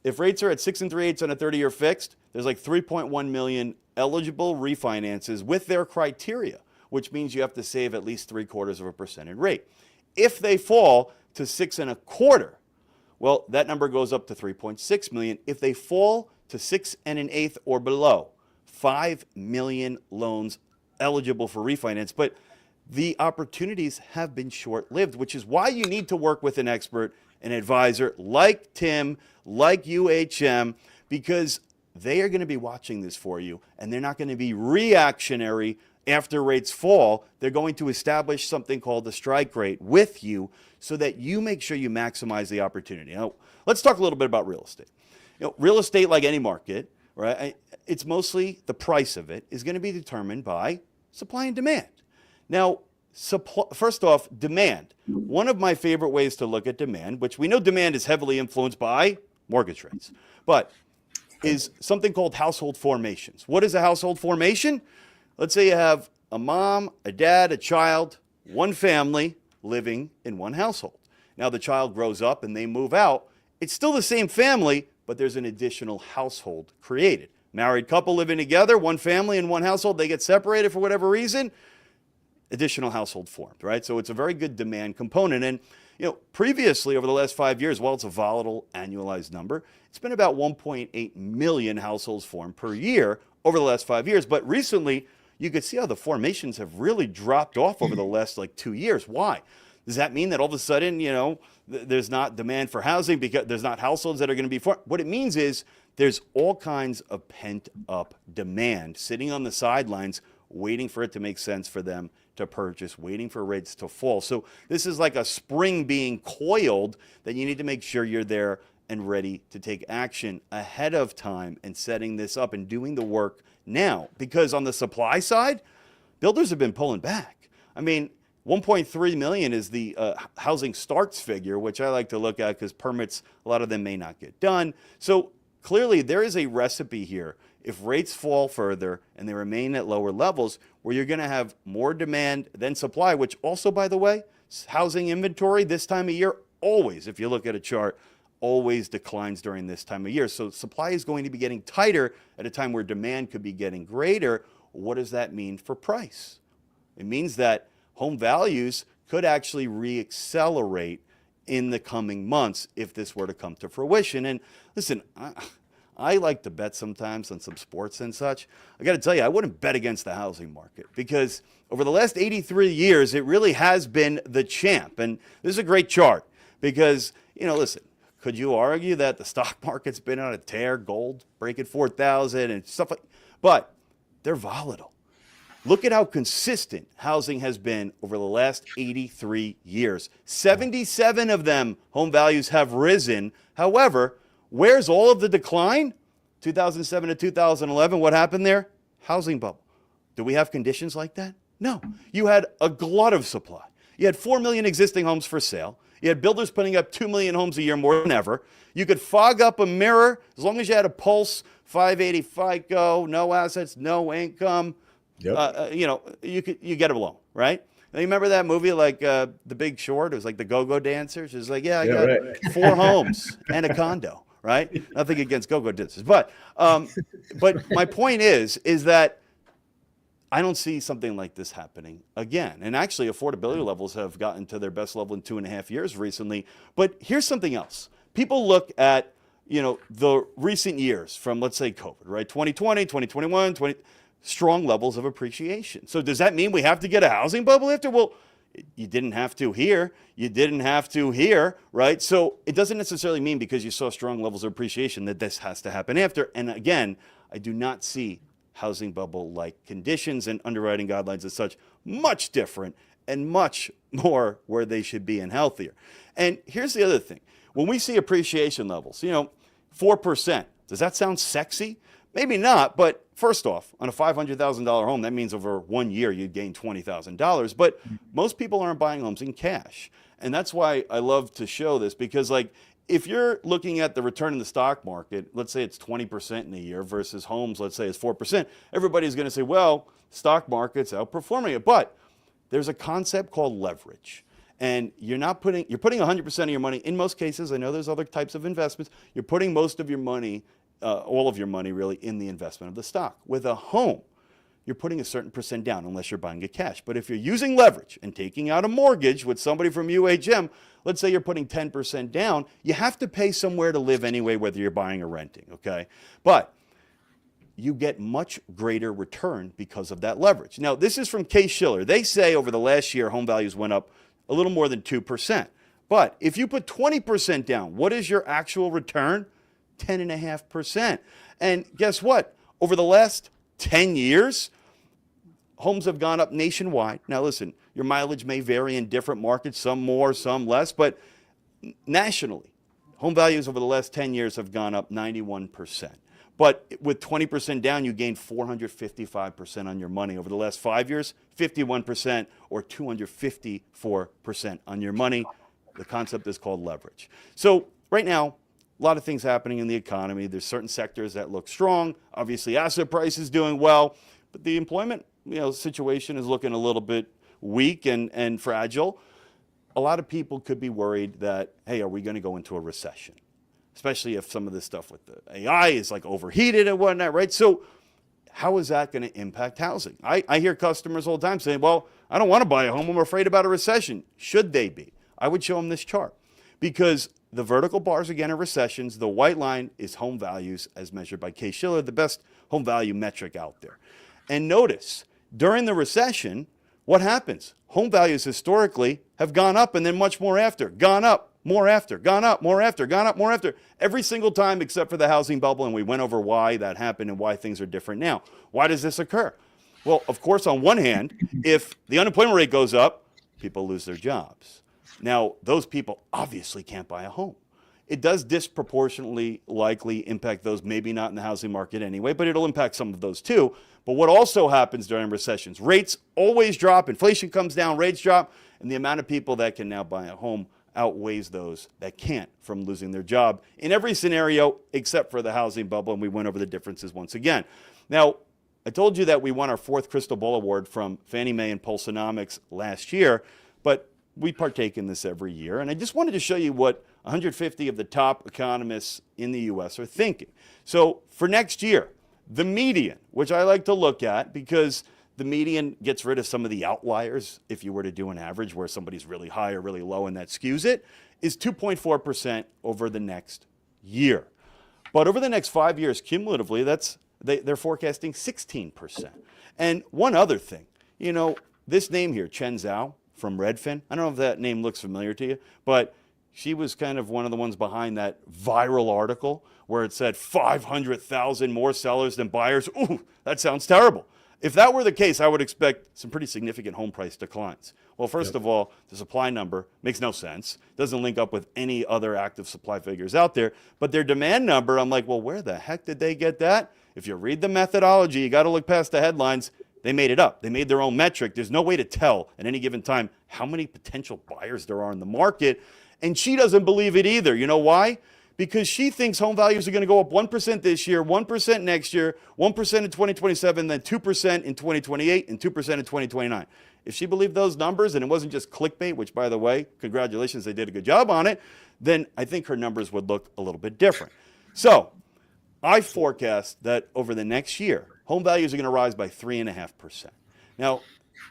If rates are at 6 3/8 on a 30-year fixed, there's like 3.1 million eligible refinances with their criteria, which means you have to save at least 0.75% in rate. If they fall to 6 1/4, well, that number goes up to 3.6 million. If they fall to 6 1/8 or below, 5 million loans eligible for refinance. But the opportunities have been short-lived, which is why you need to work with an expert, an advisor like Tim, like UHM, because they are going to be watching this for you, and they're not going to be reactionary after rates fall. They're going to establish something called the strike rate with you so that you make sure you maximize the opportunity. Now, let's talk a little bit about real estate. You know, real estate, like any market, right, it's mostly the price of it is going to be determined by supply and demand. Now, first off, demand. One of my favorite ways to look at demand, which we know demand is heavily influenced by mortgage rates, but is something called household formations. What is a household formation? Let's say you have a mom, a dad, a child, one family living in one household. Now the child grows up and they move out. It's still the same family, but there's an additional household created. Married couple living together, one family in one household, they get separated for whatever reason, additional household formed, right? So it's a very good demand component. And you know, previously over the last 5 years, while it's a volatile annualized number, it's been about 1.8 million households formed per year over the last 5 years. But recently, you could see how the formations have really dropped off over the last like 2 years. Why? Does that mean that all of a sudden, you know, there's not demand for housing because there's not households that are going to be formed? What it means is there's all kinds of pent up demand sitting on the sidelines, waiting for it to make sense for them to purchase, waiting for rates to fall. So this is like a spring being coiled that you need to make sure you're there and ready to take action ahead of time and setting this up and doing the work now. Because on the supply side, builders have been pulling back. I mean, 1.3 million is the housing starts figure, which I like to look at because permits, a lot of them may not get done. So clearly there is a recipe here. If rates fall further and they remain at lower levels, where you're going to have more demand than supply, which also, by the way, housing inventory this time of year always, if you look at a chart, always declines during this time of year. So supply is going to be getting tighter at a time where demand could be getting greater. What does that mean for price? It means that home values could actually reaccelerate in the coming months if this were to come to fruition. And listen, I like to bet sometimes on some sports and such. I got to tell you, I wouldn't bet against the housing market because over the last 83 years, it really has been the champ. And this is a great chart because, you know, listen, could you argue that the stock market's been on a tear, gold breaking 4,000 and stuff like, but they're volatile. Look at how consistent housing has been over the last 83 years. 77 of them, home values have risen. However, where's all of the decline? 2007 to 2011, what happened there? Housing bubble. Do we have conditions like that? No. You had a glut of supply. You had 4 million existing homes for sale. You had builders putting up 2 million homes a year more than ever. You could fog up a mirror as long as you had a pulse, 580 FICO, no assets, no income. Yep. You know, you get a loan, right? And you remember that movie, like The Big Short? It was like the go-go dancers. It was like, yeah, I got 4 homes and a condo, right? Nothing against go-go dancers, but my point is that I don't see something like this happening again. And actually, affordability levels have gotten to their best level in 2.5 years recently. But here's something else. People look at, the recent years from, let's say, COVID, right? 2020, 2021, strong levels of appreciation. So does that mean we have to get a housing bubble after? Well, you didn't have to here. You didn't have to here, right? So it doesn't necessarily mean because you saw strong levels of appreciation that this has to happen after. And again, I do not see housing bubble-like conditions and underwriting guidelines as such much different and much more where they should be and healthier. And here's the other thing. When we see appreciation levels, 4%, does that sound sexy? Maybe not, but first off, on a $500,000 home, that means over 1 year you'd gain $20,000. But most people aren't buying homes in cash. And that's why I love to show this, because if you're looking at the return in the stock market, let's say it's 20% in a year versus homes, let's say it's 4%, everybody's going to say, well, stock market's outperforming it. But there's a concept called leverage. And you're putting 100% of your money, in most cases, I know there's other types of investments, you're putting most of your money, all of your money really, in the investment of the stock. With a home, you're putting a certain percent down unless you're buying it cash. But if you're using leverage and taking out a mortgage with somebody from UHM, let's say you're putting 10% down, you have to pay somewhere to live anyway, whether you're buying or renting, okay? But you get much greater return because of that leverage. Now, this is from Case-Shiller. They say over the last year, home values went up a little more than 2%. But if you put 20% down, what is your actual return? 10.5%. And guess what? Over the last 10 years, homes have gone up nationwide. Now, listen, your mileage may vary in different markets, some more, some less, but nationally, home values over the last 10 years have gone up 91%. But with 20% down, you gain 455% on your money. Over the last 5 years, 51% or 254% on your money. The concept is called leverage. So right now, a lot of things happening in the economy. There's certain sectors that look strong. Obviously, asset prices doing well, but the employment situation is looking a little bit weak and fragile. A lot of people could be worried that, hey, are we going to go into a recession? Especially if some of this stuff with the AI is overheated and whatnot, right? So how is that going to impact housing? I hear customers all the time saying, well, I don't want to buy a home. I'm afraid about a recession. Should they be? I would show them this chart, because the vertical bars, again, are recessions. The white line is home values as measured by Case-Shiller, the best home value metric out there. And notice, during the recession, what happens? Home values historically have gone up and then much more after, gone up, more after, gone up, more after, gone up, more after, every single time except for the housing bubble, and we went over why that happened and why things are different now. Why does this occur? Well, of course, on one hand, if the unemployment rate goes up, people lose their jobs. Now, those people obviously can't buy a home. It does disproportionately likely impact those maybe not in the housing market anyway, but it'll impact some of those too. But what also happens during recessions, rates always drop, inflation comes down, rates drop, and the amount of people that can now buy a home outweighs those that can't from losing their job in every scenario except for the housing bubble, and we went over the differences once again. Now, I told you that we won our 4th Crystal Ball Award from Fannie Mae and Pulsonomics last year, but we partake in this every year, and I just wanted to show you what 150 of the top economists in the U.S. are thinking. So for next year, the median, which I like to look at because the median gets rid of some of the outliers if you were to do an average where somebody's really high or really low and that skews it, is 2.4% over the next year. But over the next 5 years, cumulatively, they're forecasting 16%. And one other thing, this name here, Chen Zhao from Redfin, I don't know if that name looks familiar to you, but she was kind of one of the ones behind that viral article where it said 500,000 more sellers than buyers. Ooh, that sounds terrible. If that were the case, I would expect some pretty significant home price declines. Well, first of all, the supply number makes no sense. Doesn't link up with any other active supply figures out there. But their demand number, I'm like, well, where the heck did they get that? If you read the methodology, you got to look past the headlines. They made it up. They made their own metric. There's no way to tell at any given time how many potential buyers there are in the market. And she doesn't believe it either. You know why? Because she thinks home values are going to go up 1% this year, 1% next year, 1% in 2027, then 2% in 2028, and 2% in 2029. If she believed those numbers, and it wasn't just clickbait, which, by the way, congratulations, they did a good job on it, then I think her numbers would look a little bit different. So I forecast that over the next year, home values are going to rise by 3.5%. Now,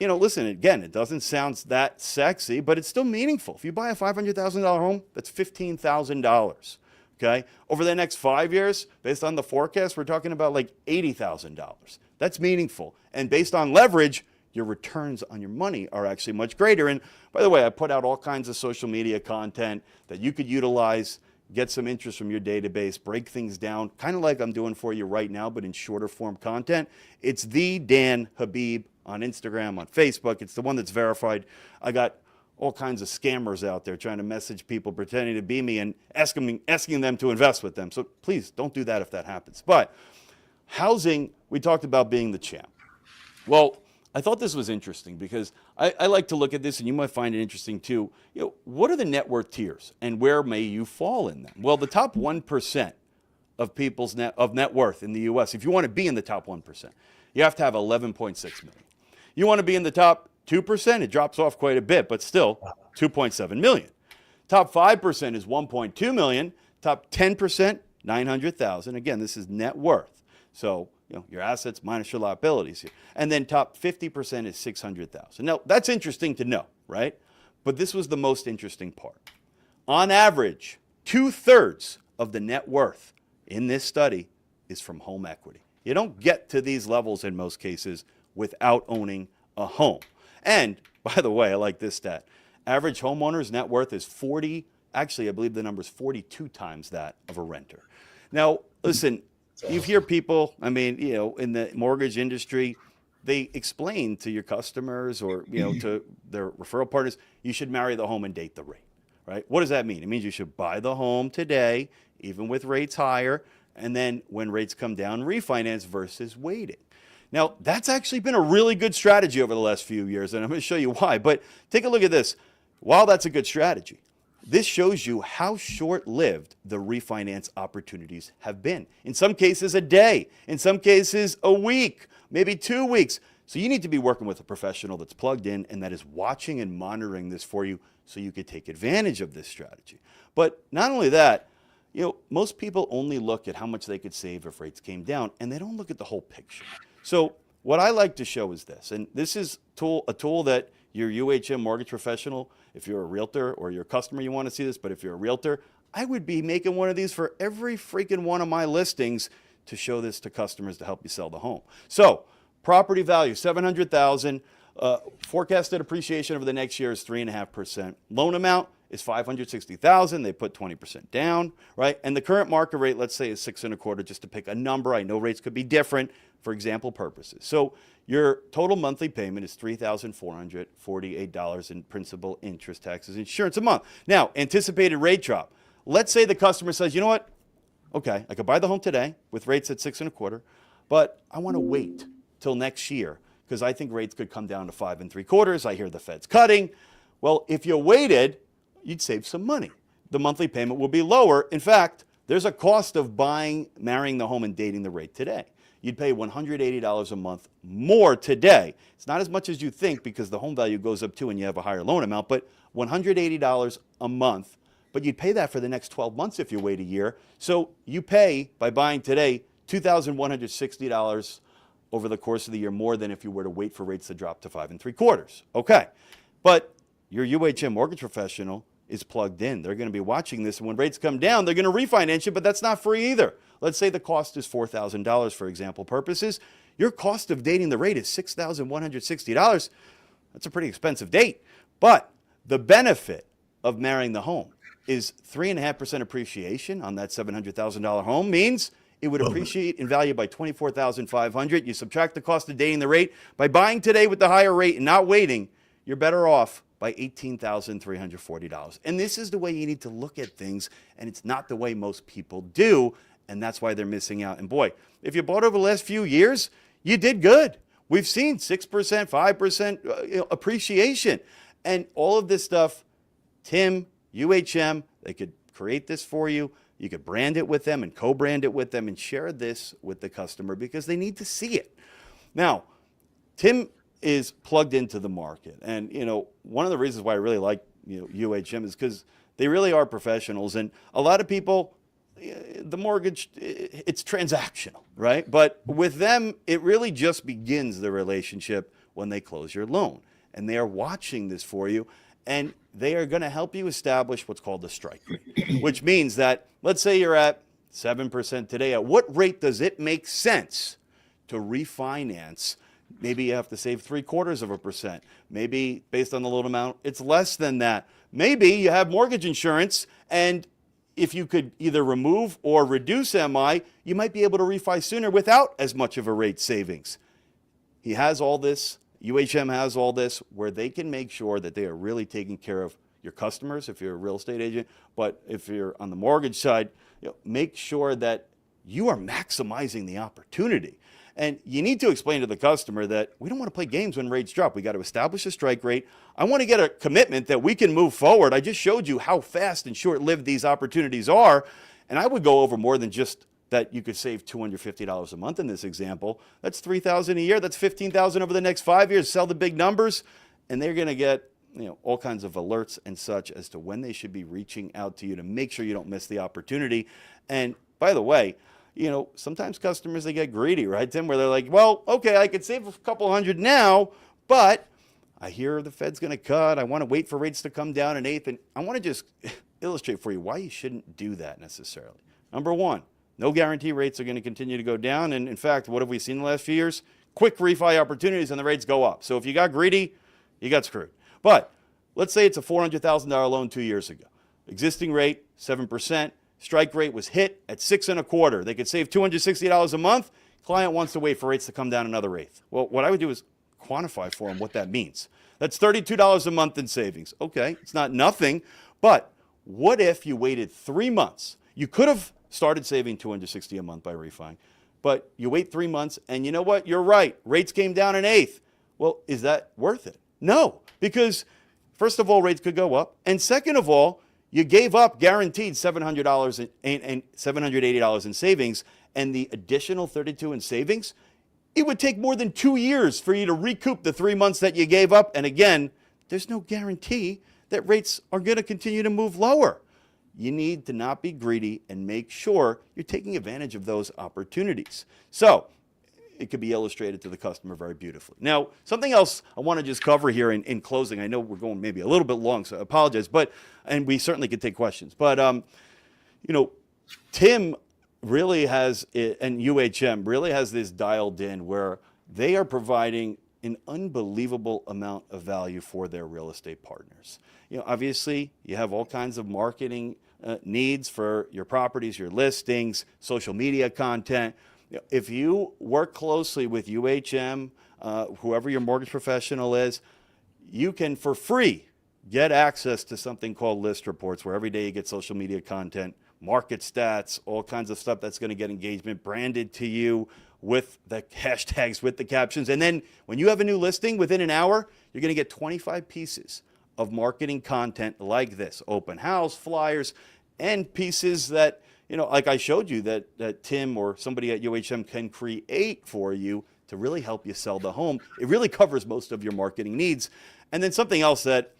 listen, again, it doesn't sound that sexy, but it's still meaningful. If you buy a $500,000 home, that's $15,000. Okay. Over the next 5 years, based on the forecast, we're talking about like $80,000. That's meaningful. And based on leverage, your returns on your money are actually much greater. And by the way, I put out all kinds of social media content that you could utilize, get some interest from your database, break things down, kind of like I'm doing for you right now, but in shorter form content. It's the Dan Habib on Instagram, on Facebook. It's the one that's verified. I got all kinds of scammers out there trying to message people pretending to be me and asking them to invest with them. So please don't do that if that happens. But housing, we talked about being the champ. Well, I thought this was interesting because I like to look at this, and you might find it interesting too. What are the net worth tiers, and where may you fall in them? Well, the top 1% of people's net worth in the U.S., if you want to be in the top 1%, you have to have 11.6 million. You want to be in the top 2%, it drops off quite a bit, but still 2.7 million. Top 5% is 1.2 million. Top 10%, 900,000. Again, this is net worth. So, your assets minus your liabilities here. And then top 50% is 600,000. Now, that's interesting to know, right? But this was the most interesting part. On average, 2/3 of the net worth in this study is from home equity. You don't get to these levels in most cases without owning a home. And by the way, I like this stat. Average homeowner's net worth is I believe the number is 42 times that of a renter. Now, listen, you hear people, in the mortgage industry, they explain to your customers or, to their referral partners, you should marry the home and date the rate, right? What does that mean? It means you should buy the home today, even with rates higher, and then when rates come down, refinance versus waiting. Now, that's actually been a really good strategy over the last few years, and I'm going to show you why. But take a look at this. While that's a good strategy, this shows you how short-lived the refinance opportunities have been. In some cases, a day. In some cases, a week, maybe 2 weeks. So you need to be working with a professional that's plugged in and that is watching and monitoring this for you so you could take advantage of this strategy. But not only that, most people only look at how much they could save if rates came down, and they don't look at the whole picture. So what I like to show is this, and this is a tool that your UHM mortgage professional, if you're a realtor or your customer, you want to see this, but if you're a realtor, I would be making one of these for every freaking one of my listings to show this to customers to help you sell the home. So property value, $700,000. Forecasted appreciation over the next year is 3.5%. Loan amount is $560,000. They put 20% down, right? And the current market rate, let's say, is 6.25%, just to pick a number. I know rates could be different for example purposes. So your total monthly payment is $3,448 in principal, interest, taxes, insurance a month. Now, anticipated rate drop. Let's say the customer says, you know what? Okay, I could buy the home today with rates at 6.25%, but I want to wait till next year because I think rates could come down to 5.75%. I hear the Fed's cutting. Well, if you waited, you'd save some money. The monthly payment will be lower. In fact, there's a cost of marrying the home and dating the rate today. You'd pay $180 a month more today. It's not as much as you think because the home value goes up too and you have a higher loan amount, but $180 a month. But you'd pay that for the next 12 months if you wait a year. So you pay, by buying today, $2,160 over the course of the year more than if you were to wait for rates to drop to 5.75%. Okay, but your UHM mortgage professional is plugged in. They're going to be watching this, and when rates come down, they're going to refinance you, but that's not free either. Let's say the cost is $4,000 for example purposes. Your cost of dating the rate is $6,160. That's a pretty expensive date. But the benefit of marrying the home is 3.5% appreciation on that $700,000 home means it would appreciate in value by $24,500. You subtract the cost of dating the rate. By buying today with the higher rate and not waiting, you're better off by $18,340. And this is the way you need to look at things, and it's not the way most people do, and that's why they're missing out. And boy, if you bought over the last few years, you did good. We've seen 6%, 5% appreciation. And all of this stuff, Tim, UHM, they could create this for you. You could brand it with them and co-brand it with them and share this with the customer because they need to see it. Now, Tim is plugged into the market. And, one of the reasons why I really like, UHM is because they really are professionals. And a lot of people, the mortgage, it's transactional, right? But with them, it really just begins the relationship when they close your loan. And they are watching this for you, and they are going to help you establish what's called the strike rate, which means that, let's say you're at 7% today. At what rate does it make sense to refinance? Maybe you have to save 0.75%. Maybe based on the loan amount, it's less than that. Maybe you have mortgage insurance, and if you could either remove or reduce MI, you might be able to refi sooner without as much of a rate savings. He has all this. UHM has all this, where they can make sure that they are really taking care of your customers if you're a real estate agent. But if you're on the mortgage side, make sure that you are maximizing the opportunity. And you need to explain to the customer that we don't want to play games when rates drop. We got to establish a strike rate. I want to get a commitment that we can move forward. I just showed you how fast and short-lived these opportunities are. And I would go over more than just that you could save $250 a month in this example. That's $3,000 a year. That's $15,000 over the next 5 years. Sell the big numbers, and they're going to get all kinds of alerts and such as to when they should be reaching out to you to make sure you don't miss the opportunity. And by the way, sometimes customers, they get greedy, right, Tim, where they're like, well, okay, I could save a couple hundred now, but I hear the Fed's going to cut. I want to wait for rates to come down an eighth. And I want to just illustrate for you why you shouldn't do that necessarily. Number one, no guarantee rates are going to continue to go down. And in fact, what have we seen in the last few years? Quick refi opportunities and the rates go up. So if you got greedy, you got screwed. But let's say it's a $400,000 loan 2 years ago. Existing rate, 7%. Strike rate was hit at 6.25. They could save $260 a month. Client wants to wait for rates to come down another eighth. Well, what I would do is quantify for them what that means. That's $32 a month in savings. Okay, it's not nothing, but what if you waited 3 months? You could have started saving $260 a month by refining, but you wait 3 months, and you know what? You're right. Rates came down an eighth. Well, is that worth it? No, because first of all, rates could go up, and second of all, you gave up guaranteed $700 and $780 in savings, and the additional $32 in savings, it would take more than 2 years for you to recoup the 3 months that you gave up. And again, there's no guarantee that rates are going to continue to move lower. You need to not be greedy and make sure you're taking advantage of those opportunities. So it could be illustrated to the customer very beautifully. Now, something else I want to just cover here in closing. I know we're going maybe a little bit long, so I apologize, and we certainly could take questions. But, Tim really has, and UHM really has this dialed in where they are providing an unbelievable amount of value for their real estate partners. Obviously, you have all kinds of marketing needs for your properties, your listings, social media content. If you work closely with UHM, whoever your mortgage professional is, you can, for free, get access to something called list reports, where every day you get social media content, market stats, all kinds of stuff that's going to get engagement branded to you with the hashtags, with the captions. And then when you have a new listing, within an hour, you're going to get 25 pieces of marketing content like this: open house, flyers, and pieces that, like I showed you, that Tim or somebody at UHM can create for you to really help you sell the home. It really covers most of your marketing needs. And then something else that,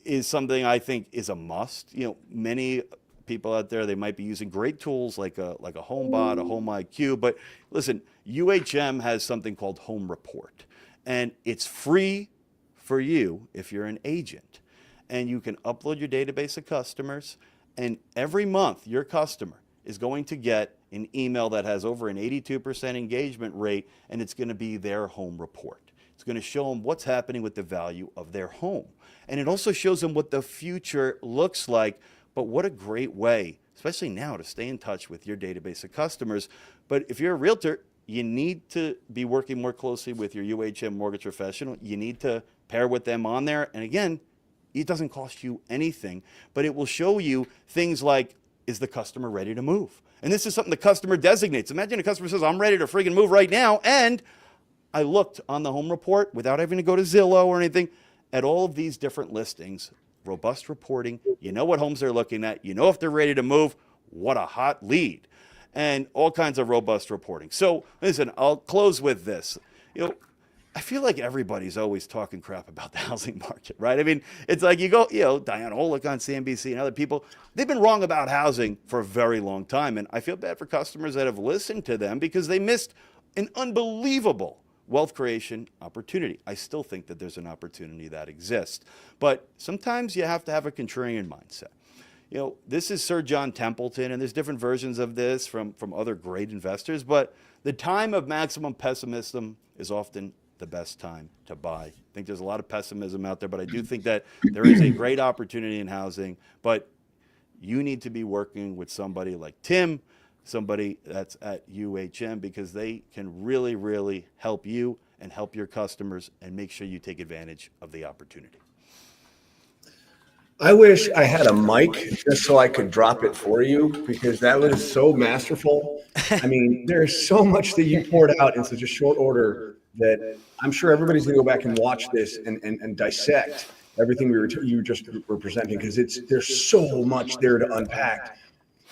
is something I think is a must. Many people out there, they might be using great tools like a HomeBot, a Home IQ, but listen, UHM has something called Home Report, and it's free for you if you're an agent. And you can upload your database of customers, and every month your customer is going to get an email that has over an 82% engagement rate, and it's going to be their home report. It's going to show them what's happening with the value of their home. And it also shows them what the future looks like. But what a great way, especially now, to stay in touch with your database of customers. But if you're a realtor, you need to be working more closely with your UHM mortgage professional. You need to pair with them on there. And again, it doesn't cost you anything, but it will show you things like, is the customer ready to move? And this is something the customer designates. Imagine a customer says, I'm ready to friggin' move right now. And I looked on the home report without having to go to Zillow or anything at all of these different listings, robust reporting. You know what homes they're looking at. You know if they're ready to move. What a hot lead. And all kinds of robust reporting. So listen, I'll close with this. I feel like everybody's always talking crap about the housing market, right? I mean, it's like you go, Diana Olick on CNBC and other people, they've been wrong about housing for a very long time. And I feel bad for customers that have listened to them because they missed an unbelievable wealth creation opportunity. I still think that there's an opportunity that exists. But sometimes you have to have a contrarian mindset. This is Sir John Templeton, and there's different versions of this from other great investors. But the time of maximum pessimism is often the best time to buy. I think there's a lot of pessimism out there, but I do think that there is a great opportunity in housing. But you need to be working with somebody like Tim, somebody that's at UHM, because they can really, really help you and help your customers and make sure you take advantage of the opportunity. I wish I had a mic just so I could drop it for you, because that was so masterful. I mean, there's so much that you poured out in such a short order that I'm sure everybody's going to go back and watch this and dissect everything you just were presenting, because there's so much there to unpack.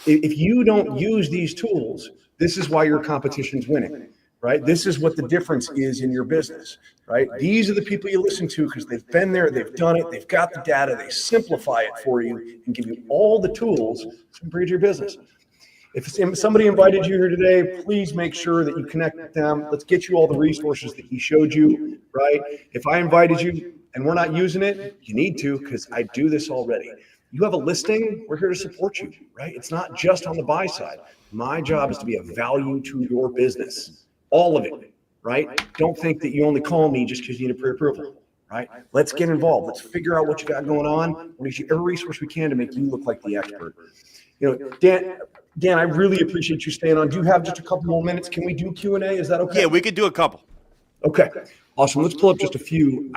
If you don't use these tools, this is why your competition's winning, right? This is what the difference is in your business, right? These are the people you listen to because they've been there, they've done it, they've got the data, they simplify it for you and give you all the tools to improve your business. If somebody invited you here today, please make sure that you connect with them. Let's get you all the resources that he showed you, right? If I invited you and we're not using it, you need to, because I do this already. You have a listing, we're here to support you, right? It's not just on the buy side. My job is to be of value to your business, all of it, right? Don't think that you only call me just because you need a pre-approval, right? Let's get involved. Let's figure out what you got going on. We'll use every resource we can to make you look like the expert. Dan, I really appreciate you staying on. Do you have just a couple more minutes? Can we do Q&A? Is that okay? Yeah, we could do a couple. Okay, awesome. Let's pull up just a few.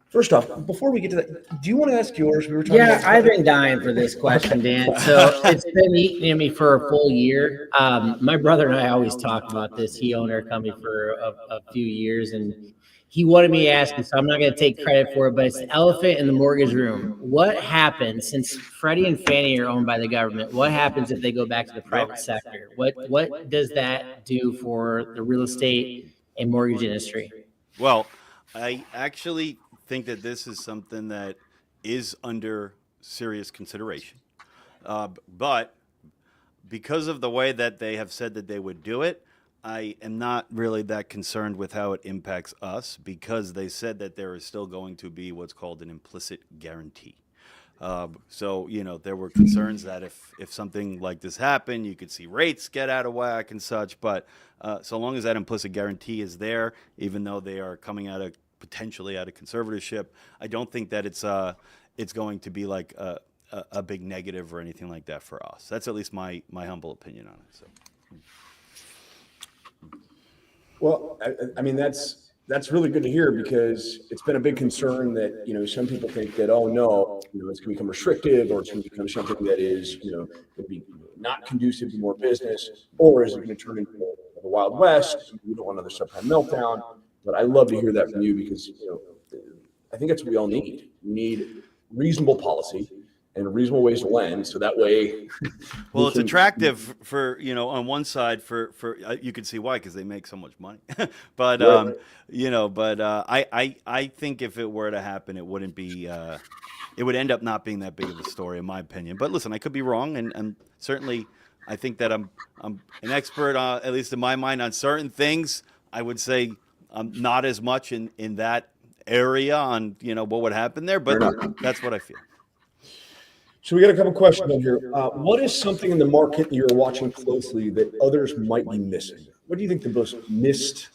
First off, before we get to that, do you want to ask yours? We were talking about I've been dying for this question, Dan. So it's been eating at me for a full year. My brother and I always talk about this. He owned our company for a few years, and he wanted me to ask it, so I'm not going to take credit for it, but it's the elephant in the mortgage room. What happens, since Freddie and Fannie are owned by the government, what happens if they go back to the private sector? What does that do for the real estate and mortgage industry? Well, I actually think that this is something that is under serious consideration. But because of the way that they have said that they would do it, I am not really that concerned with how it impacts us, because they said that there is still going to be what's called an implicit guarantee. So, there were concerns that if something like this happened, you could see rates get out of whack and such. But so long as that implicit guarantee is there, even though they are coming potentially out of conservatorship, I don't think that it's going to be like a big negative or anything like that for us. That's at least my humble opinion on it. So. Well, I mean, that's really good to hear, because it's been a big concern that, some people think that, oh no, it's going to become restrictive, or it's going to become something that is, going to be not conducive to more business, or is it going to turn into the Wild West? We don't want another subprime meltdown. But I love to hear that from you, because, I think that's what we all need. We need reasonable policy and reasonable ways to lend, so that way. Well, it's attractive for on one side for you can see why, because they make so much money. But right. I think if it were to happen, it wouldn't be. It would end up not being that big of a story, in my opinion. But listen, I could be wrong, and certainly I think that I'm an expert, at least in my mind, on certain things. I would say not as much in that area on what would happen there, but that's what I feel. So we got a couple questions on here. What is something in the market you're watching closely that others might be missing? What do you think the most missed,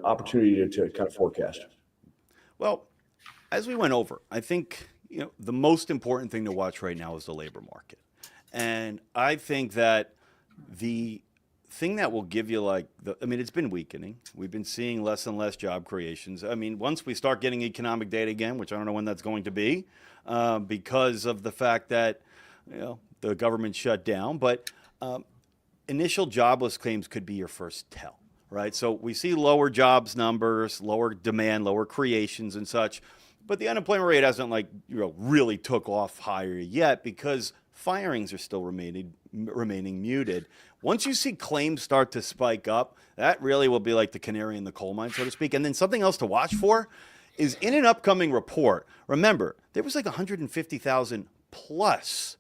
opportunity to kind of forecast? Well, as we went over, I think the most important thing to watch right now is the labor market, and I think that the thing that will give you it's been weakening. We've been seeing less and less job creations. I mean, once we start getting economic data again, which I don't know when that's going to be, because of the fact that the government shut down, but initial jobless claims could be your first tell, right? So we see lower jobs numbers, lower demand, lower creations and such, but the unemployment rate hasn't really took off higher yet, because firings are still remaining muted. Once you see claims start to spike up, that really will be like the canary in the coal mine, so to speak. And then something else to watch for is in an upcoming report. Remember, there was like 150,000 plus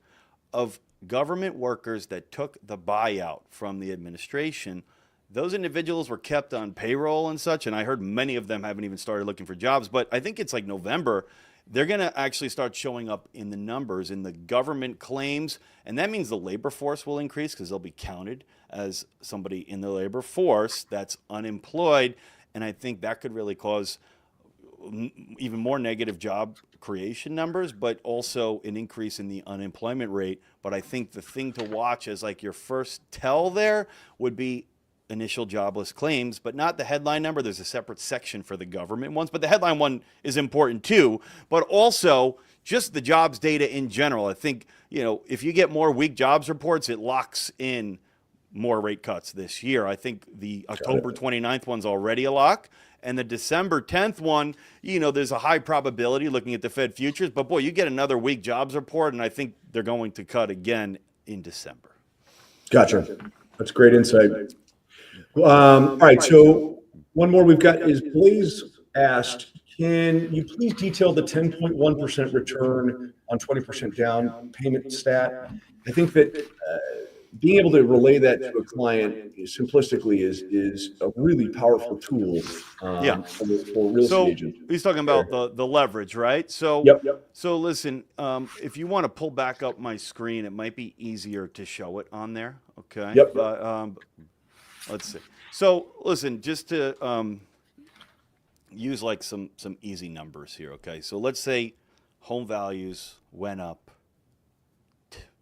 of government workers that took the buyout from the administration. Those individuals were kept on payroll and such, and I heard many of them haven't even started looking for jobs. But I think it's like November, they're going to actually start showing up in the numbers, in the government claims, and that means the labor force will increase because they'll be counted as somebody in the labor force that's unemployed, and I think that could really cause even more negative job creation numbers, but also an increase in the unemployment rate. But I think the thing to watch as like your first tell there would be initial jobless claims, but not the headline number. There's a separate section for the government ones, but the headline one is important too. But also just the jobs data in general. I think, if you get more weak jobs reports, it locks in more rate cuts this year. I think the October 29th one's already a lock. And the December 10th one, there's a high probability looking at the Fed futures, but boy, you get another weak jobs report, and I think they're going to cut again in December. Gotcha. That's great insight. All right, so one more we've got is Blaze asked, can you please detail the 10.1% return on 20% down payment stat? I think that being able to relay that to a client simplistically is a really powerful tool for real estate agents. He's talking about the leverage, right? So, So listen, if you want to pull back up my screen, it might be easier to show it on there. Okay. But let's see. So listen, just to use like some easy numbers here. Okay. So let's say home values went up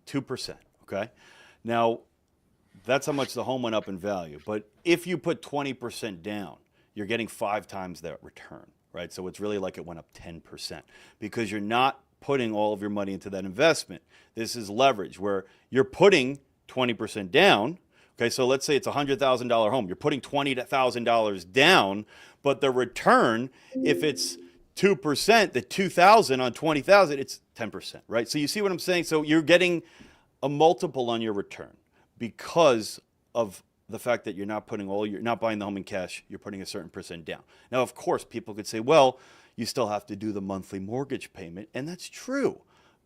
2%. Okay. Now, that's how much the home went up in value. But if you put 20% down, you're getting 5 times that return, right? So it's really like it went up 10% because you're not putting all of your money into that investment. This is leverage where you're putting 20% down. Okay, so let's say it's a $100,000 home. You're putting $20,000 down, but the return, if it's 2%, the $2,000 on $20,000, it's 10%, right? So you see what I'm saying? So you're getting a multiple on your return because of the fact that you're not buying the home in cash, you're putting a certain percent down. Now, of course, people could say, well, you still have to do the monthly mortgage payment, and that's true.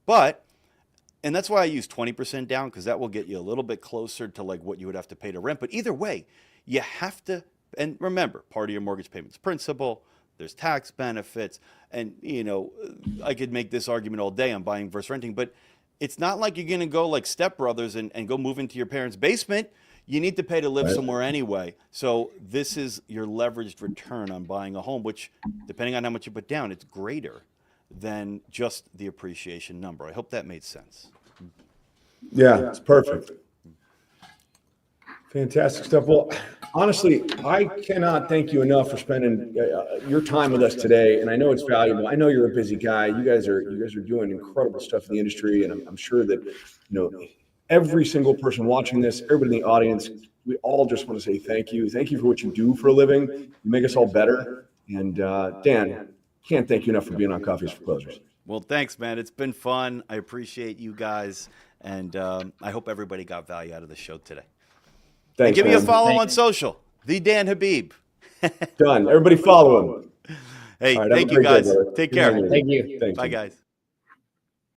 And that's why I use 20% down, because that will get you a little bit closer to like what you would have to pay to rent. But either way, you have to, and remember, part of your mortgage payment is principal, there's tax benefits, and I could make this argument all day on buying versus renting, but it's not like you're going to go like Step Brothers and go move into your parents' basement. You need to pay to live somewhere anyway. So this is your leveraged return on buying a home, which, depending on how much you put down, it's greater than just the appreciation number. I hope that made sense. Yeah, it's perfect. Fantastic stuff. Well, honestly, I cannot thank you enough for spending your time with us today. And I know it's valuable. I know you're a busy guy. You guys are doing incredible stuff in the industry. And I'm sure that, every single person watching this, everybody in the audience, we all just want to say thank you. Thank you for what you do for a living. You make us all better. And Dan, can't thank you enough for being on Coffees for Closers. Well, thanks, man. It's been fun. I appreciate you guys. And I hope everybody got value out of the show today. Thanks, and give me a follow on social, the Dan Habib. Done. Everybody follow him. Hey, right, thank you guys. Take care. Thank you. Thank Bye, you. guys.